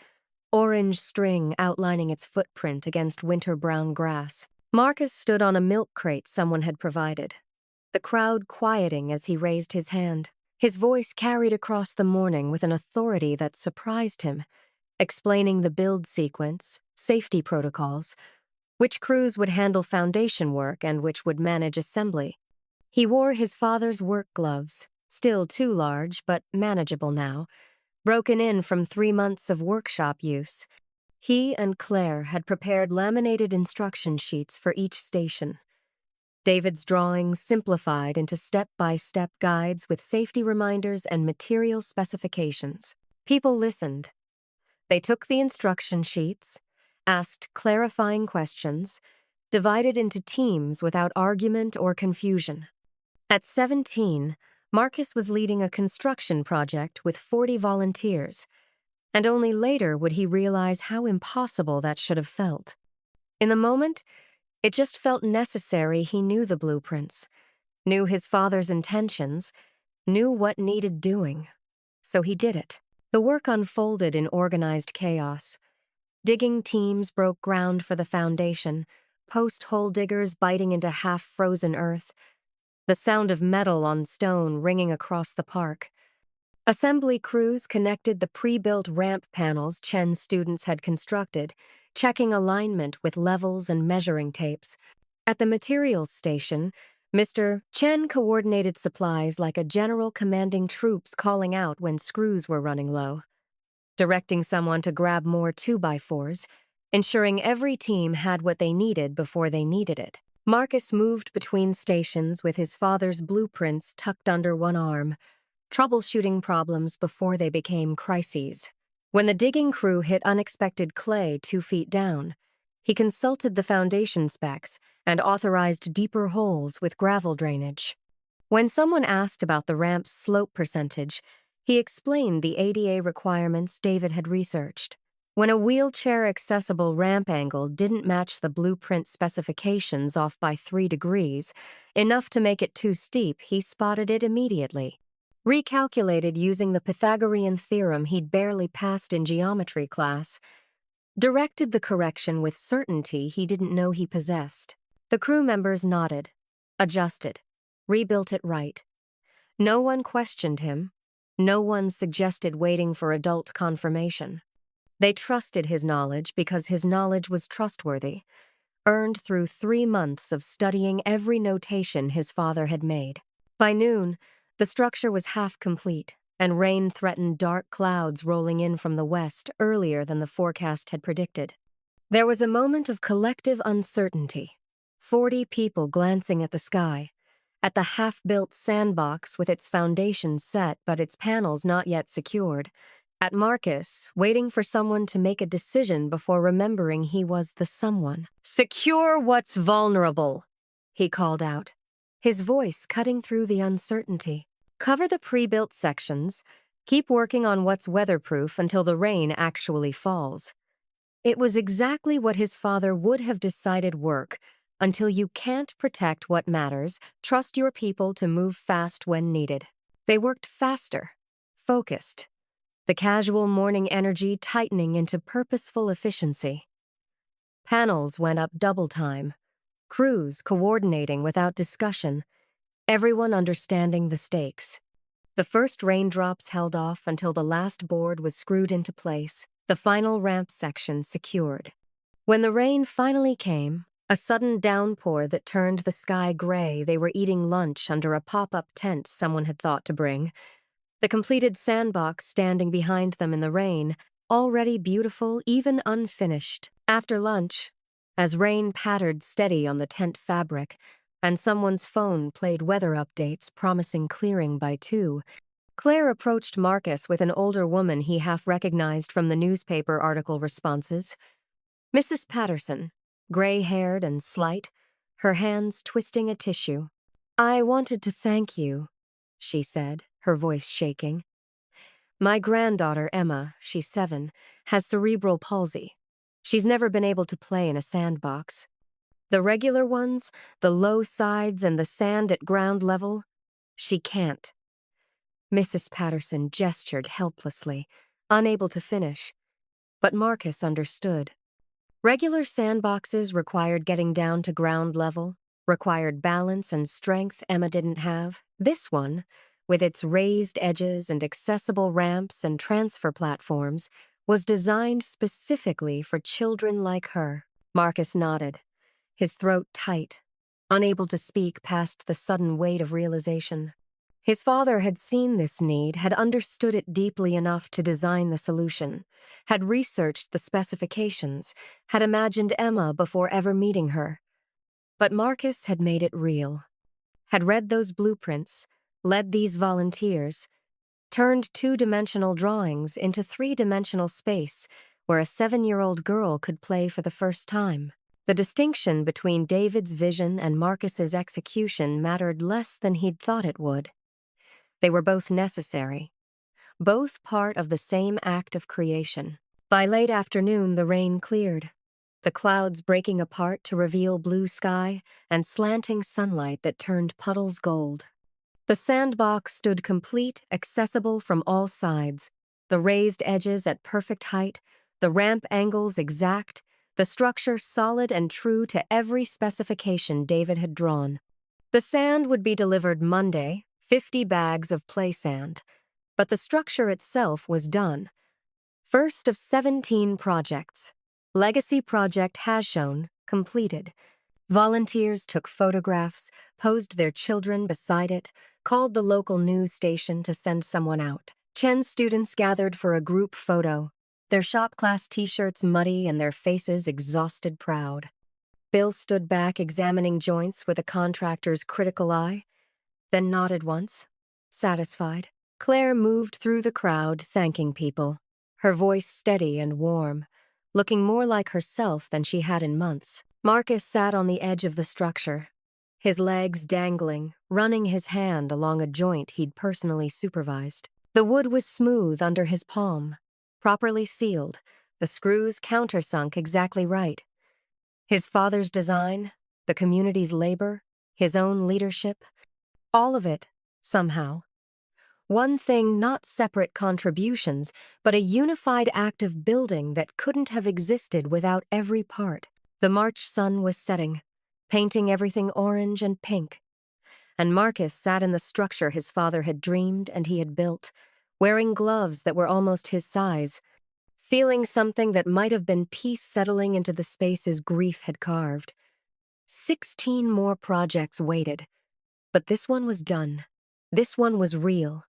orange string outlining its footprint against winter-brown grass. Marcus stood on a milk crate someone had provided, the crowd quieting as he raised his hand. His voice carried across the morning with an authority that surprised him, explaining the build sequence, safety protocols, which crews would handle foundation work and which would manage assembly. He wore his father's work gloves, still too large but manageable now, broken in from 3 months of workshop use. He and Claire had prepared laminated instruction sheets for each station. David's drawings simplified into step-by-step guides with safety reminders and material specifications. People listened. They took the instruction sheets, asked clarifying questions, divided into teams without argument or confusion. At 17, Marcus was leading a construction project with 40 volunteers, and only later would he realize how impossible that should have felt. In the moment, it just felt necessary. He knew the blueprints, knew his father's intentions, knew what needed doing. So he did it. The work unfolded in organized chaos. Digging teams broke ground for the foundation, post-hole diggers biting into half-frozen earth, the sound of metal on stone ringing across the park. Assembly crews connected the pre-built ramp panels Chen's students had constructed, checking alignment with levels and measuring tapes. At the materials station, Mr. Chen coordinated supplies like a general commanding troops calling out when screws were running low, directing someone to grab more 2x4s, ensuring every team had what they needed before they needed it. Marcus moved between stations with his father's blueprints tucked under one arm, troubleshooting problems before they became crises. When the digging crew hit unexpected clay 2 feet down, he consulted the foundation specs and authorized deeper holes with gravel drainage. When someone asked about the ramp's slope percentage, he explained the ADA requirements David had researched. When a wheelchair-accessible ramp angle didn't match the blueprint specifications off by 3 degrees, enough to make it too steep, he spotted it immediately. Recalculated using the Pythagorean theorem he'd barely passed in geometry class, directed the correction with certainty he didn't know he possessed. The crew members nodded, adjusted, rebuilt it right. No one questioned him. No one suggested waiting for adult confirmation. They trusted his knowledge because his knowledge was trustworthy, earned through 3 months of studying every notation his father had made. By noon, the structure was half complete, and rain threatened dark clouds rolling in from the west earlier than the forecast had predicted. There was a moment of collective uncertainty, 40 people glancing at the sky, at the half-built sandbox with its foundation set but its panels not yet secured, at Marcus, waiting for someone to make a decision before remembering he was the someone. "Secure what's vulnerable," he called out, his voice cutting through the uncertainty. "Cover the pre-built sections, keep working on what's weatherproof until the rain actually falls." It was exactly what his father would have decided work. Until you can't protect what matters, trust your people to move fast when needed. They worked faster, focused, the casual morning energy tightening into purposeful efficiency. Panels went up double time, crews coordinating without discussion, everyone understanding the stakes. The first raindrops held off until the last board was screwed into place, the final ramp section secured. When the rain finally came, A sudden downpour that turned the sky gray. They were eating lunch under a pop-up tent someone had thought to bring. The completed sandbox standing behind them in the rain, already beautiful, even unfinished. After lunch, as rain pattered steady on the tent fabric, and someone's phone played weather updates promising clearing by 2, Claire approached Marcus with an older woman he half recognized from the newspaper article responses. Mrs. Patterson, gray-haired and slight, her hands twisting a tissue. "I wanted to thank you," she said, her voice shaking. "My granddaughter, Emma, she's 7, has cerebral palsy. She's never been able to play in a sandbox. The regular ones, the low sides and the sand at ground level, she can't." Mrs. Patterson gestured helplessly, unable to finish. But Marcus understood. Regular sandboxes required getting down to ground level, required balance and strength Emma didn't have. This one, with its raised edges and accessible ramps and transfer platforms, was designed specifically for children like her. Marcus nodded, his throat tight, unable to speak past the sudden weight of realization. His father had seen this need, had understood it deeply enough to design the solution, had researched the specifications, had imagined Emma before ever meeting her. But Marcus had made it real, had read those blueprints, led these volunteers, turned 2-dimensional drawings into 3-dimensional space where a 7-year-old girl could play for the first time. The distinction between David's vision and Marcus's execution mattered less than he'd thought it would. They were both necessary, both part of the same act of creation. By late afternoon, the rain cleared, the clouds breaking apart to reveal blue sky and slanting sunlight that turned puddles gold. The sandbox stood complete, accessible from all sides, the raised edges at perfect height, the ramp angles exact, the structure solid and true to every specification David had drawn. The sand would be delivered Monday, 50 bags of play sand, but the structure itself was done. First of 17 projects. Legacy Project Hashone, completed. Volunteers took photographs, posed their children beside it, called the local news station to send someone out. Chen's students gathered for a group photo, their shop class t-shirts muddy and their faces exhausted proud. Bill stood back examining joints with a contractor's critical eye, then nodded once, satisfied. Claire moved through the crowd, thanking people, her voice steady and warm, looking more like herself than she had in months. Marcus sat on the edge of the structure, his legs dangling, running his hand along a joint he'd personally supervised. The wood was smooth under his palm, properly sealed, the screws countersunk exactly right. His father's design, the community's labor, his own leadership, all of it, somehow. One thing, not separate contributions, but a unified act of building that couldn't have existed without every part. The March sun was setting, painting everything orange and pink. And Marcus sat in the structure his father had dreamed and he had built, wearing gloves that were almost his size, feeling something that might have been peace settling into the spaces grief had carved. 16 more projects waited. But this one was done. This one was real.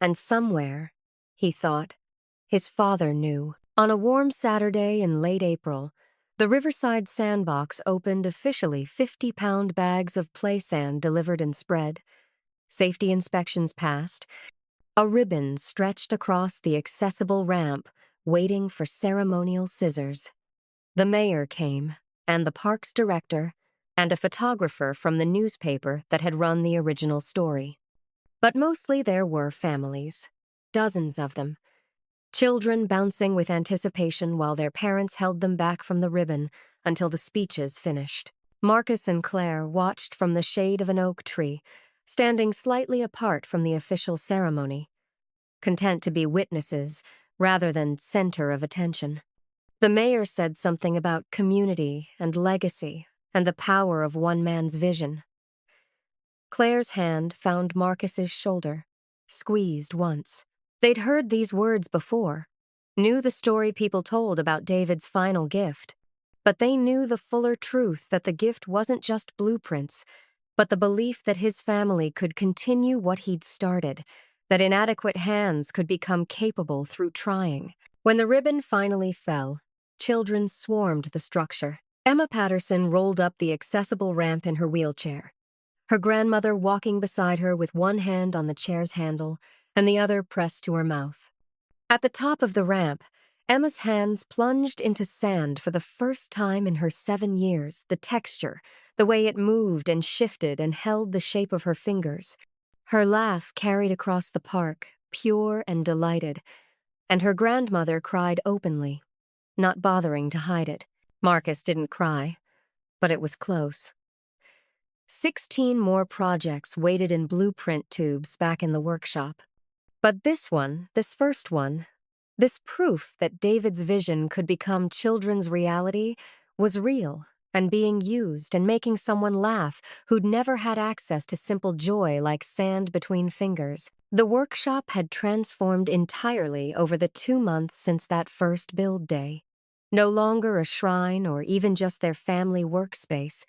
And somewhere, he thought, his father knew. On a warm Saturday in late April, the Riverside Sandbox opened officially 50-pound bags of play sand delivered and spread. Safety inspections passed. A ribbon stretched across the accessible ramp, waiting for ceremonial scissors. The mayor came, and the park's director, and a photographer from the newspaper that had run the original story. But mostly there were families, dozens of them, children bouncing with anticipation while their parents held them back from the ribbon until the speeches finished. Marcus and Claire watched from the shade of an oak tree, standing slightly apart from the official ceremony, content to be witnesses rather than center of attention. The mayor said something about community and legacy and the power of one man's vision. Claire's hand found Marcus's shoulder, squeezed once. They'd heard these words before, knew the story people told about David's final gift, But they knew the fuller truth that the gift wasn't just blueprints, but the belief that his family could continue what he'd started, that inadequate hands could become capable through trying. When the ribbon finally fell, children swarmed the structure. Emma Patterson rolled up the accessible ramp in her wheelchair, her grandmother walking beside her with one hand on the chair's handle and the other pressed to her mouth. At the top of the ramp, Emma's hands plunged into sand for the first time in her 7 years. The texture, the way it moved and shifted and held the shape of her fingers. Her laugh carried across the park, pure and delighted, and her grandmother cried openly, not bothering to hide it. Marcus didn't cry, but it was close. 16 more projects waited in blueprint tubes back in the workshop. But this first one, this proof that David's vision could become children's reality, was real and being used and making someone laugh who'd never had access to simple joy like sand between fingers. The workshop had transformed entirely over the 2 months since that first build day. No longer a shrine or even just their family workspace,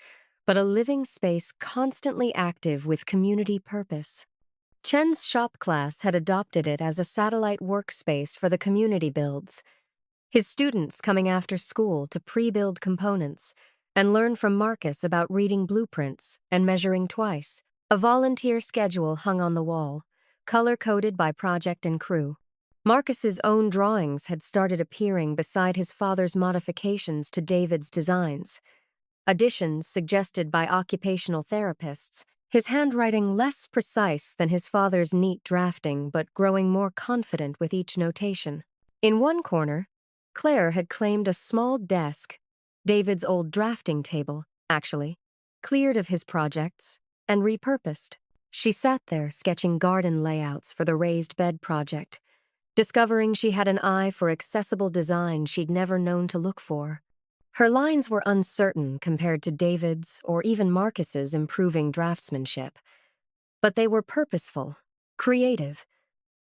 but a living space constantly active with community purpose. Chen's shop class had adopted it as a satellite workspace for the community builds. His students coming after school to pre-build components and learn from Marcus about reading blueprints and measuring twice. A volunteer schedule hung on the wall, color-coded by project and crew. Marcus's own drawings had started appearing beside his father's modifications to David's designs, additions suggested by occupational therapists, his handwriting less precise than his father's neat drafting but growing more confident with each notation. In one corner, Claire had claimed a small desk, David's old drafting table, actually, cleared of his projects and repurposed. She sat there sketching garden layouts for the raised bed project, discovering she had an eye for accessible design she'd never known to look for. Her lines were uncertain compared to David's or even Marcus's improving draftsmanship, but they were purposeful, creative,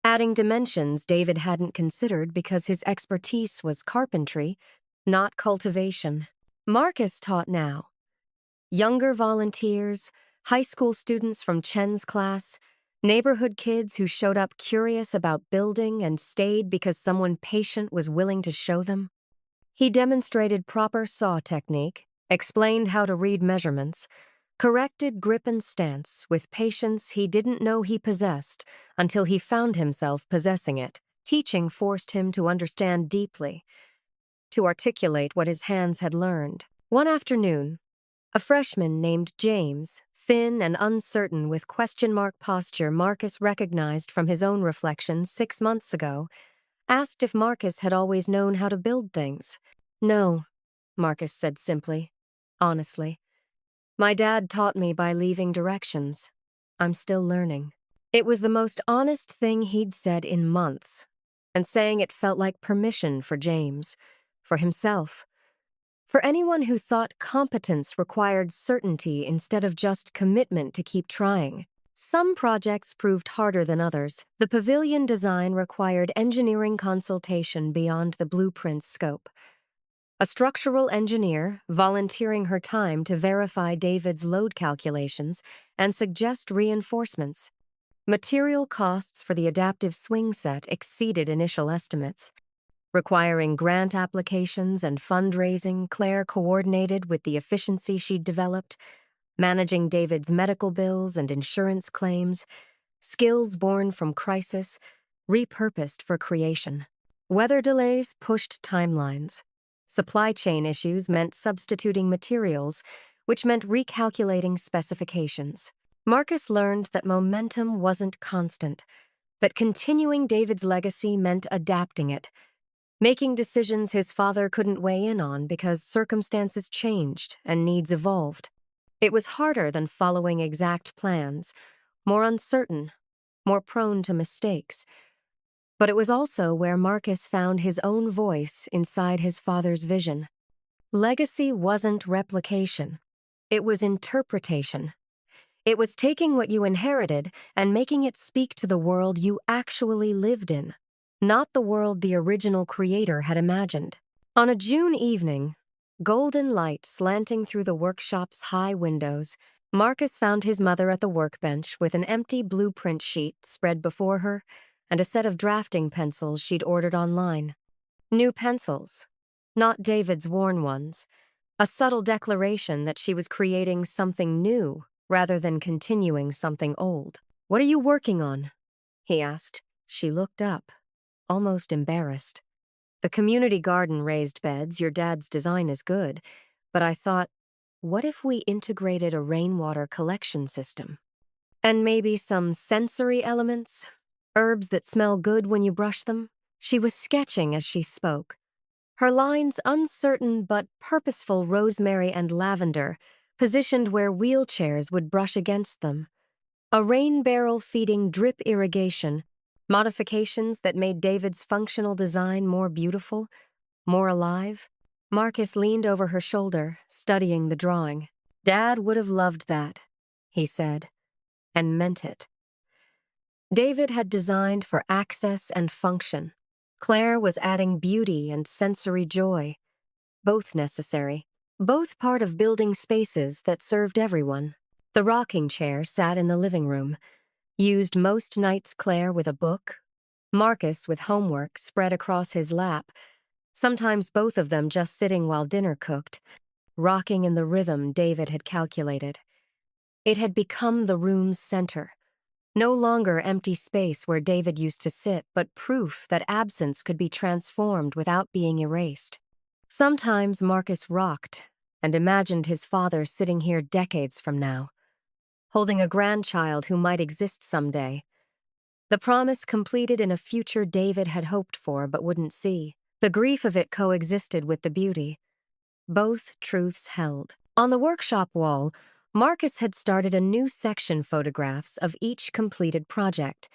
adding dimensions David hadn't considered because his expertise was carpentry, not cultivation. Marcus taught now. Younger volunteers, high school students from Chen's class, neighborhood kids who showed up curious about building and stayed because someone patient was willing to show them. He demonstrated proper saw technique, explained how to read measurements, corrected grip and stance with patience he didn't know he possessed until he found himself possessing it. Teaching forced him to understand deeply, to articulate what his hands had learned. One afternoon, a freshman named James, thin and uncertain with question mark posture Marcus recognized from his own reflection 6 months ago, asked if Marcus had always known how to build things. "No," Marcus said simply, honestly. "My dad taught me by leaving directions. I'm still learning." It was the most honest thing he'd said in months, and saying it felt like permission for James, for himself, for anyone who thought competence required certainty instead of just commitment to keep trying. Some projects proved harder than others. The pavilion design required engineering consultation beyond the blueprint's scope. A structural engineer volunteering her time to verify David's load calculations and suggest reinforcements. Material costs for the adaptive swing set exceeded initial estimates. Requiring grant applications and fundraising, Claire coordinated with the efficiency she'd developed, managing David's medical bills and insurance claims, skills born from crisis, repurposed for creation. Weather delays pushed timelines. Supply chain issues meant substituting materials, which meant recalculating specifications. Marcus learned that momentum wasn't constant, that continuing David's legacy meant adapting it, making decisions his father couldn't weigh in on because circumstances changed and needs evolved. It was harder than following exact plans, more uncertain, more prone to mistakes. But it was also where Marcus found his own voice inside his father's vision. Legacy wasn't replication. It was interpretation. It was taking what you inherited and making it speak to the world you actually lived in, not the world the original creator had imagined. On a June evening, golden light slanting through the workshop's high windows. Marcus found his mother at the workbench with an empty blueprint sheet spread before her and a set of drafting pencils she'd ordered online. New pencils, not David's worn ones. A subtle declaration that she was creating something new rather than continuing something old. "What are you working on?" he asked. She looked up, almost embarrassed. "The community garden raised beds, your dad's design is good, but I thought, what if we integrated a rainwater collection system? And maybe some sensory elements? Herbs that smell good when you brush them?" She was sketching as she spoke. Her lines uncertain but purposeful rosemary and lavender, positioned where wheelchairs would brush against them. A rain barrel feeding drip irrigation, modifications that made David's functional design more beautiful, more alive. Marcus leaned over her shoulder, studying the drawing. "Dad would have loved that," he said, and meant it. David had designed for access and function. Claire was adding beauty and sensory joy, both necessary, both part of building spaces that served everyone. The rocking chair sat in the living room, used most nights Claire with a book, Marcus with homework spread across his lap, sometimes both of them just sitting while dinner cooked, rocking in the rhythm David had calculated. It had become the room's center. No longer empty space where David used to sit, but proof that absence could be transformed without being erased. Sometimes Marcus rocked and imagined his father sitting here decades from now, holding a grandchild who might exist someday. The promise completed in a future David had hoped for but wouldn't see. The grief of it coexisted with the beauty. Both truths held. On the workshop wall, Marcus had started a new section photographs of each completed project.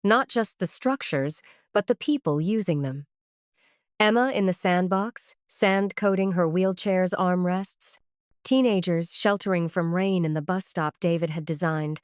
Not just the structures, but the people using them. Emma in the sandbox, sand coating her wheelchair's armrests. Teenagers sheltering from rain in the bus stop David had designed,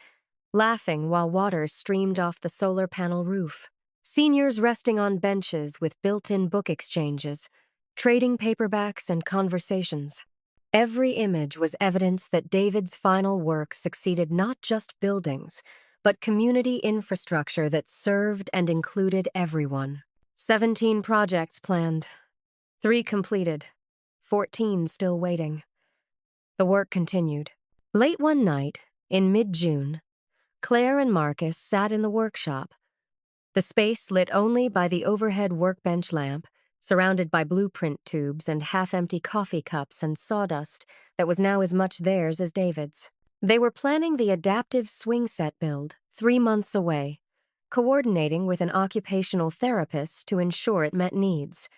laughing while water streamed off the solar panel roof. Seniors resting on benches with built-in book exchanges, trading paperbacks and conversations. Every image was evidence that David's final work succeeded not just buildings, but community infrastructure that served and included everyone. 17 projects planned, 3 completed, 14 still waiting. The work continued. Late one night, in mid-June, Claire and Marcus sat in the workshop, the space lit only by the overhead workbench lamp, surrounded by blueprint tubes and half-empty coffee cups and sawdust that was now as much theirs as David's. They were planning the adaptive swing set build, 3 months away, coordinating with an occupational therapist to ensure it met needs.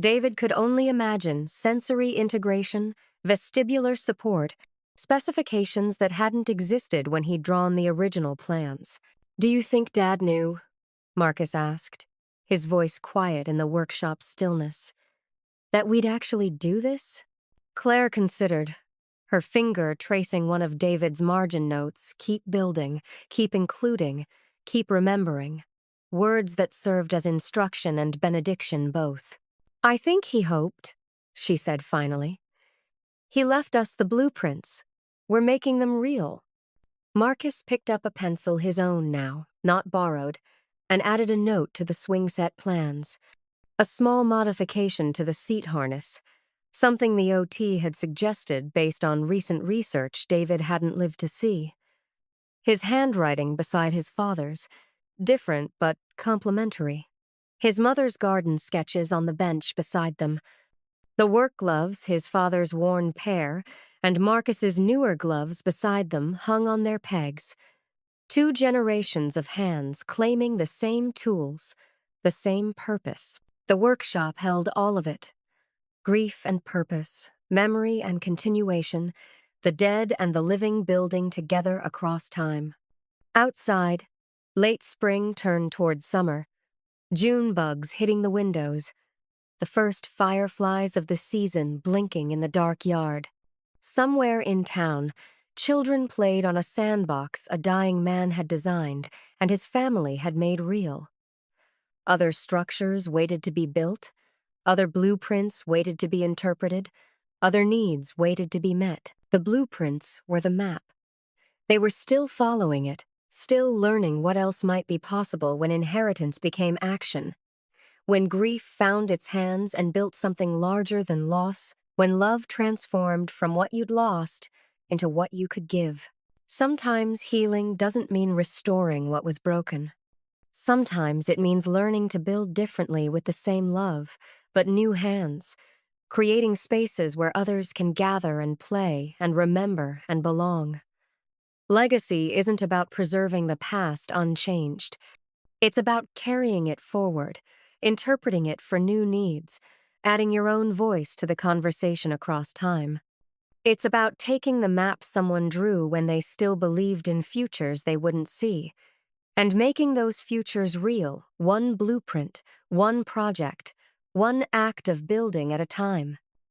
David could only imagine sensory integration, vestibular support, specifications that hadn't existed when he'd drawn the original plans. "Do you think Dad knew?" Marcus asked, his voice quiet in the workshop's stillness. "That we'd actually do this?" Claire considered, her finger tracing one of David's margin notes, "Keep building, keep including, keep remembering," words that served as instruction and benediction both. "I think he hoped," she said finally. "He left us the blueprints. We're making them real." Marcus picked up a pencil his own now, not borrowed, and added a note to the swing set plans. A small modification to the seat harness, something the OT had suggested based on recent research David hadn't lived to see. His handwriting beside his father's, different but complementary. His mother's garden sketches on the bench beside them. The work gloves, his father's worn pair, and Marcus's newer gloves beside them hung on their pegs. 2 generations of hands claiming the same tools, the same purpose. The workshop held all of it. Grief and purpose, memory and continuation, the dead and the living building together across time. Outside, late spring turned toward summer, June bugs hitting the windows, the first fireflies of the season blinking in the dark yard. Somewhere in town, children played on a sandbox a dying man had designed and his family had made real. Other structures waited to be built, other blueprints waited to be interpreted, Other needs waited to be met. The blueprints were the map. They were still following it, still learning what else might be possible when inheritance became action. When grief found its hands and built something larger than loss, when love transformed from what you'd lost into what you could give. Sometimes healing doesn't mean restoring what was broken. Sometimes it means learning to build differently with the same love, but new hands, creating spaces where others can gather and play and remember and belong. Legacy isn't about preserving the past unchanged. It's about carrying it forward, interpreting it for new needs, adding your own voice to the conversation across time. It's about taking the map someone drew when they still believed in futures they wouldn't see, and making those futures real, one blueprint, one project, one act of building at a time.